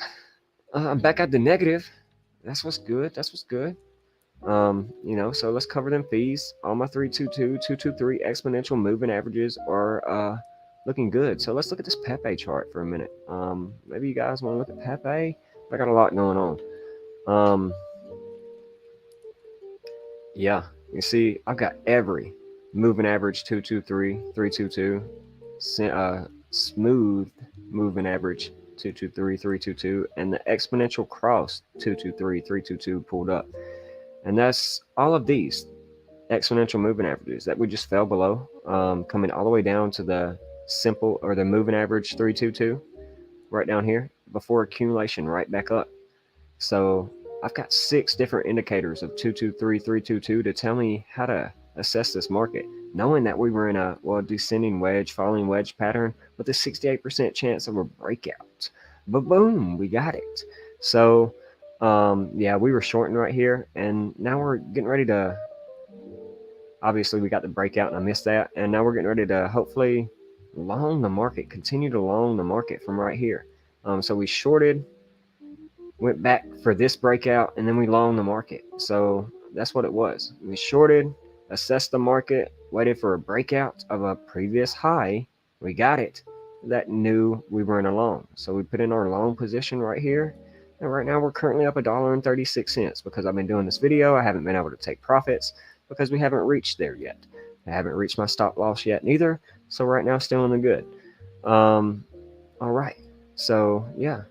B: I'm back at the negative. That's what's good. So let's cover them fees. All my 322, 223 exponential moving averages are looking good. So let's look at this Pepe chart for a minute. Maybe you guys want to look at Pepe. I got a lot going on. Yeah, you see, I've got every moving average 223, 322, smooth moving average 223, 322, and the exponential cross 223, 322 pulled up. And that's all of these exponential moving averages that we just fell below, coming all the way down to the simple or the moving average 322 right down here before accumulation right back up. So I've got 6 different indicators of 223, 322 to tell me how to assess this market, knowing that we were in a descending wedge, falling wedge pattern with a 68% chance of a breakout. But boom, we got it. So yeah, we were shorting right here, and now we're getting ready to, obviously we got the breakout and I missed that, and now we're getting ready to hopefully long the market, continue to long the market from right here. So we shorted, went back for this breakout, and then we longed the market. So that's what it was. We shorted, assessed the market, waited for a breakout of a previous high. We got it. That knew we were in a long. So we put in our long position right here. And right now we're currently up $1.36 because I've been doing this video. I haven't been able to take profits because we haven't reached there yet. I haven't reached my stop loss yet neither. So right now still in the good. All right. So yeah,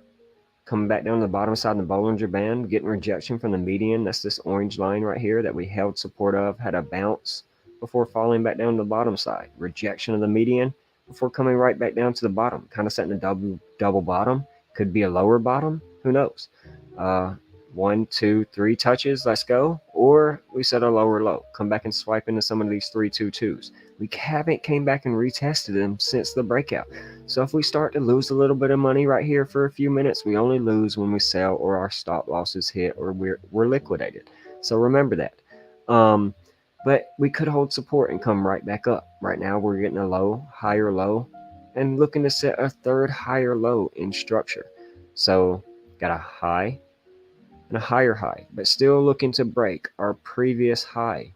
B: coming back down to the bottom side of the Bollinger Band, getting rejection from the median. That's this orange line right here that we held support of, had a bounce before falling back down to the bottom side. Rejection of the median before coming right back down to the bottom, kind of setting a double bottom. Could be a lower bottom, who knows? 1, 2, 3 touches, let's go. Or we set a lower low, come back and swipe into some of these 3-2-2s. We haven't came back and retested them since the breakout. So if we start to lose a little bit of money right here for a few minutes, we only lose when we sell or our stop losses hit or we're liquidated. So remember that. But we could hold support and come right back up. Right now we're getting a low, higher low, and looking to set a third higher low in structure. So got a high and a higher high, but still looking to break our previous high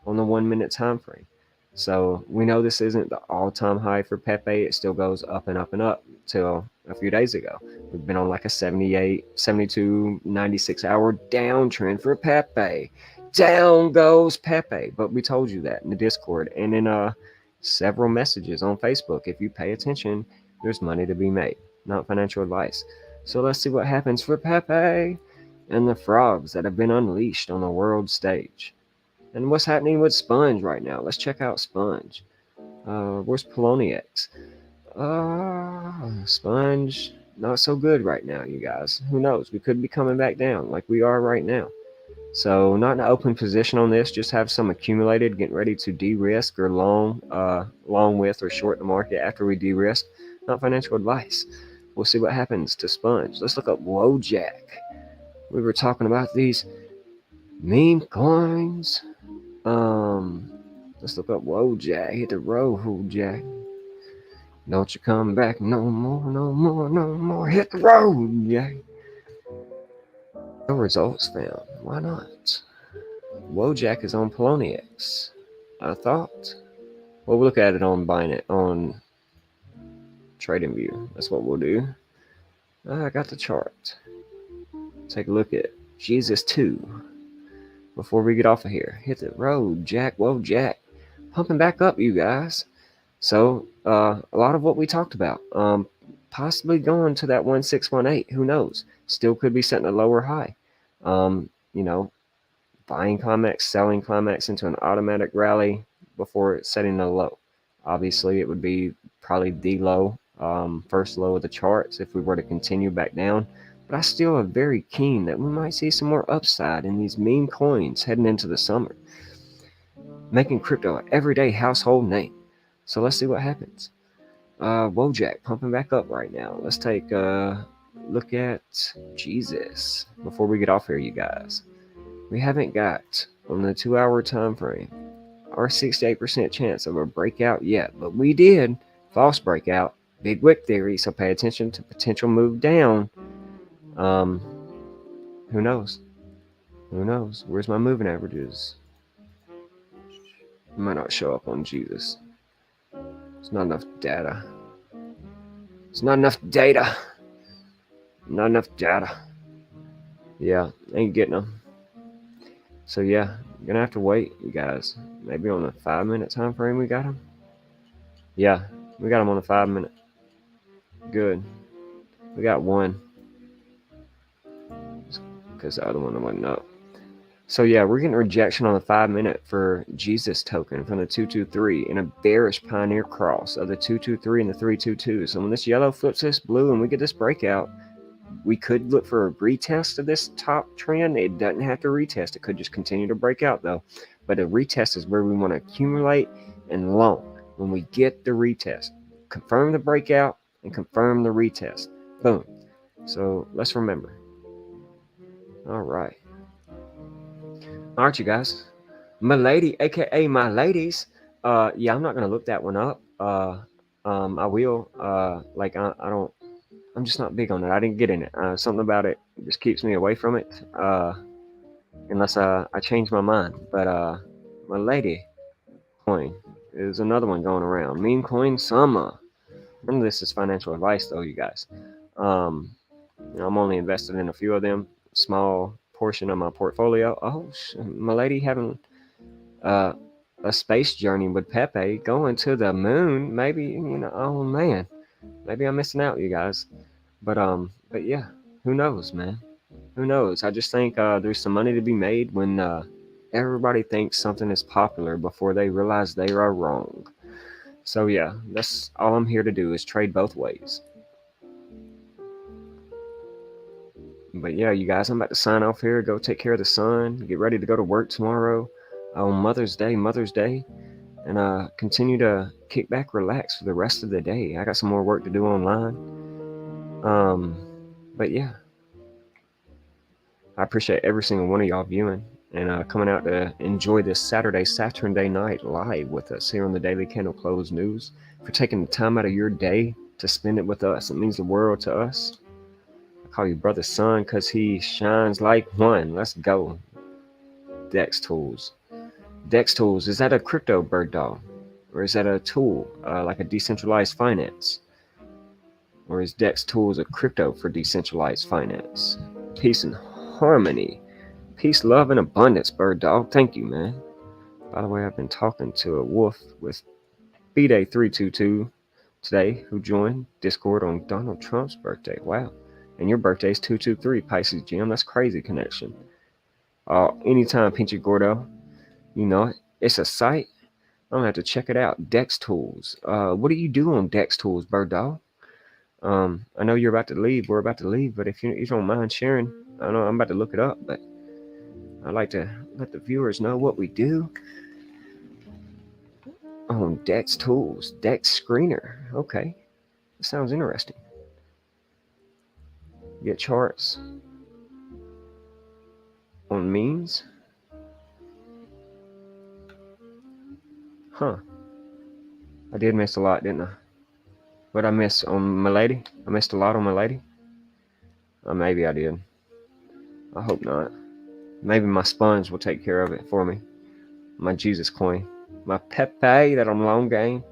B: on the 1 minute time frame. So we know this isn't the all-time high for Pepe. It still goes up and up and up till a few days ago. We've been on like a 78, 72, 96 hour downtrend for Pepe. Down goes Pepe. But we told you that in the Discord and in several messages on Facebook. If you pay attention, there's money to be made, not financial advice. So let's see what happens for Pepe and the frogs that have been unleashed on the world stage. And what's happening with Sponge right now? Let's check out Sponge. Where's Poloniex? Sponge, not so good right now, you guys. Who knows? We could be coming back down like we are right now. So not an open position on this. Just have some accumulated, getting ready to de-risk or long with or short the market after we de-risk. Not financial advice. We'll see what happens to Sponge. Let's look up Wojak. We were talking about these meme coins. Let's look up Wojak. Hit the road, Wojak. Don't you come back no more, no more, no more. Hit the road, Jack. No results found. Why not? Wojak is on Poloniex. I thought. Well, we'll look at it on Binance, on TradingView. That's what we'll do. I got the chart. Take a look at Jesus 2. Before we get off of here, hit the road, Jack. Whoa, Jack. Pumping back up, you guys. So, a lot of what we talked about, possibly going to that 1618. Who knows? Still could be setting a lower high. Buying climax, selling climax into an automatic rally before setting a low. Obviously, it would be probably the low, first low of the charts if we were to continue back down. But I still am very keen that we might see some more upside in these meme coins heading into the summer, making crypto an everyday household name. So let's see what happens. Wojak pumping back up right now. Let's take a look at Jesus before we get off here, you guys. We haven't got on the 2-hour time frame our 68% chance of a breakout yet, but we did. False breakout, big wick theory. So pay attention to potential move down. Who knows? Who knows? Where's my moving averages? Might not show up on Jesus. It's not enough data. It's not enough data. Not enough data. Yeah, ain't getting them. So yeah, you're gonna have to wait, you guys. Maybe on the 5-minute time frame we got them. Yeah, we got them on the 5-minute. Good. We got one. Because the other one wasn't up. So yeah, we're getting rejection on the 5-minute for Jesus token from the 223 in a bearish pioneer cross of the 223 and the 322. So when this yellow flips this blue and we get this breakout, we could look for a retest of this top trend. It doesn't have to retest. It could just continue to break out though. But a retest is where we want to accumulate and long. When we get the retest, confirm the breakout and confirm the retest. Boom. So let's remember. All right. All right, you guys. My lady, aka my ladies. Yeah, I'm not gonna look that one up. I will. I I'm just not big on it. I didn't get in it. Something about it just keeps me away from it. Unless I change my mind. But my lady coin is another one going around. Meme coin summer. None of this is financial advice, though, you guys. Um, I'm only invested in a few of them, small portion of my portfolio. Oh, my lady having uh, a space journey with Pepe, going to the moon. Maybe oh man, maybe I'm missing out, you guys. But yeah, who knows, man? Who knows? I just think there's some money to be made when everybody thinks something is popular before they realize they are wrong. So yeah, that's all I'm here to do is trade both ways. But yeah, you guys, I'm about to sign off here. Go take care of the son. Get ready to go to work tomorrow on Mother's Day, and continue to kick back, relax for the rest of the day. I got some more work to do online. But yeah, I appreciate every single one of y'all viewing and coming out to enjoy this Saturn-Day night live with us here on the Daily Candle Close News. For taking the time out of your day to spend it with us, it means the world to us. I call you brother son because he shines like one. Let's go. Dex Tools. Dex Tools, is that a crypto bird dog? Or is that a tool like a decentralized finance? Or is Dex Tools a crypto for decentralized finance? Peace and harmony. Peace, love, and abundance, bird dog. Thank you, man. By the way, I've been talking to a wolf with B-Day322 today, who joined Discord on Donald Trump's birthday. Wow. And your birthday is 223, Pisces Jim. That's crazy connection. Anytime, Pinchy Gordo. You know it. It's a site. I'm gonna have to check it out. Dex Tools. What do you do on Dex Tools, bird dog? I know you're about to leave. We're about to leave, but if you don't mind sharing, I know I'm about to look it up, but I'd like to let the viewers know what we do on Dex Tools. Dex Screener. Okay, that sounds interesting. Get charts on memes. Huh. I did miss a lot, didn't I? What I miss on my lady? I missed a lot on my lady? Maybe I did. I hope not. Maybe my sponge will take care of it for me. My Jesus coin. My Pepe that I'm long gain.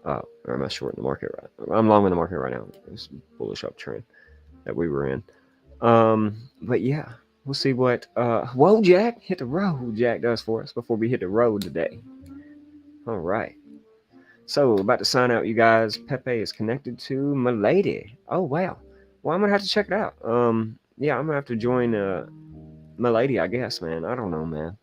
B: Or am I short in the market right? I'm long in the market right now. It's bullish uptrend that we were in. But yeah, we'll see what whoa Jack, hit the road Jack does for us before we hit the road today. All right. So about to sign out, you guys. Pepe is connected to my lady. Oh wow. Well, I'm gonna have to check it out. Yeah, I'm gonna have to join my lady, I guess, man. I don't know, man.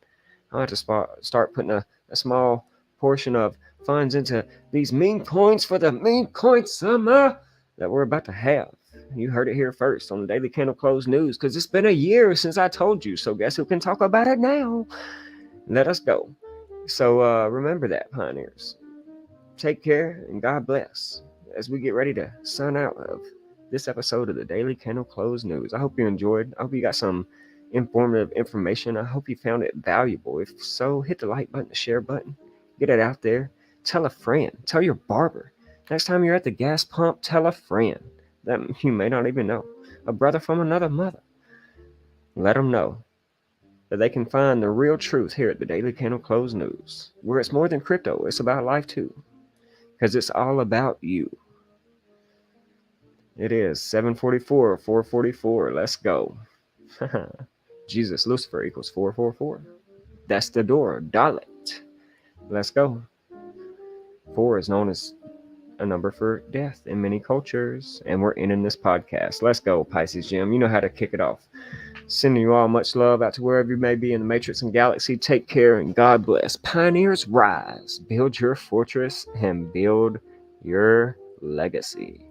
B: I'll have to start putting a small portion of funds into these meme coins for the meme coin summer that we're about to have. You heard it here first on the Daily Candle Close News, because it's been a year since I told you. So guess who can talk about it now? Let us go. So remember that, pioneers. Take care and God bless as we get ready to sign out of this episode of the Daily Candle Close News. I hope you enjoyed. I hope you got some informative information. I hope you found it valuable. If so, hit the like button, the share button, get it out there. Tell a friend, tell your barber. Next time you're at the gas pump, tell a friend that you may not even know, a brother from another mother. Let them know that they can find the real truth here at the Daily Candle Close News, where it's more than crypto, it's about life too, because it's all about you. It is 744, 444. Let's go. Jesus, Lucifer equals 444. That's the door. Dial it. Let's go. 4 is known as a number for death in many cultures, and we're ending this podcast. Let's go, Pisces Jim. You know how to kick it off. Sending you all much love out to wherever you may be in the matrix and galaxy. Take care and God bless. Pioneers rise. Build your fortress and build your legacy.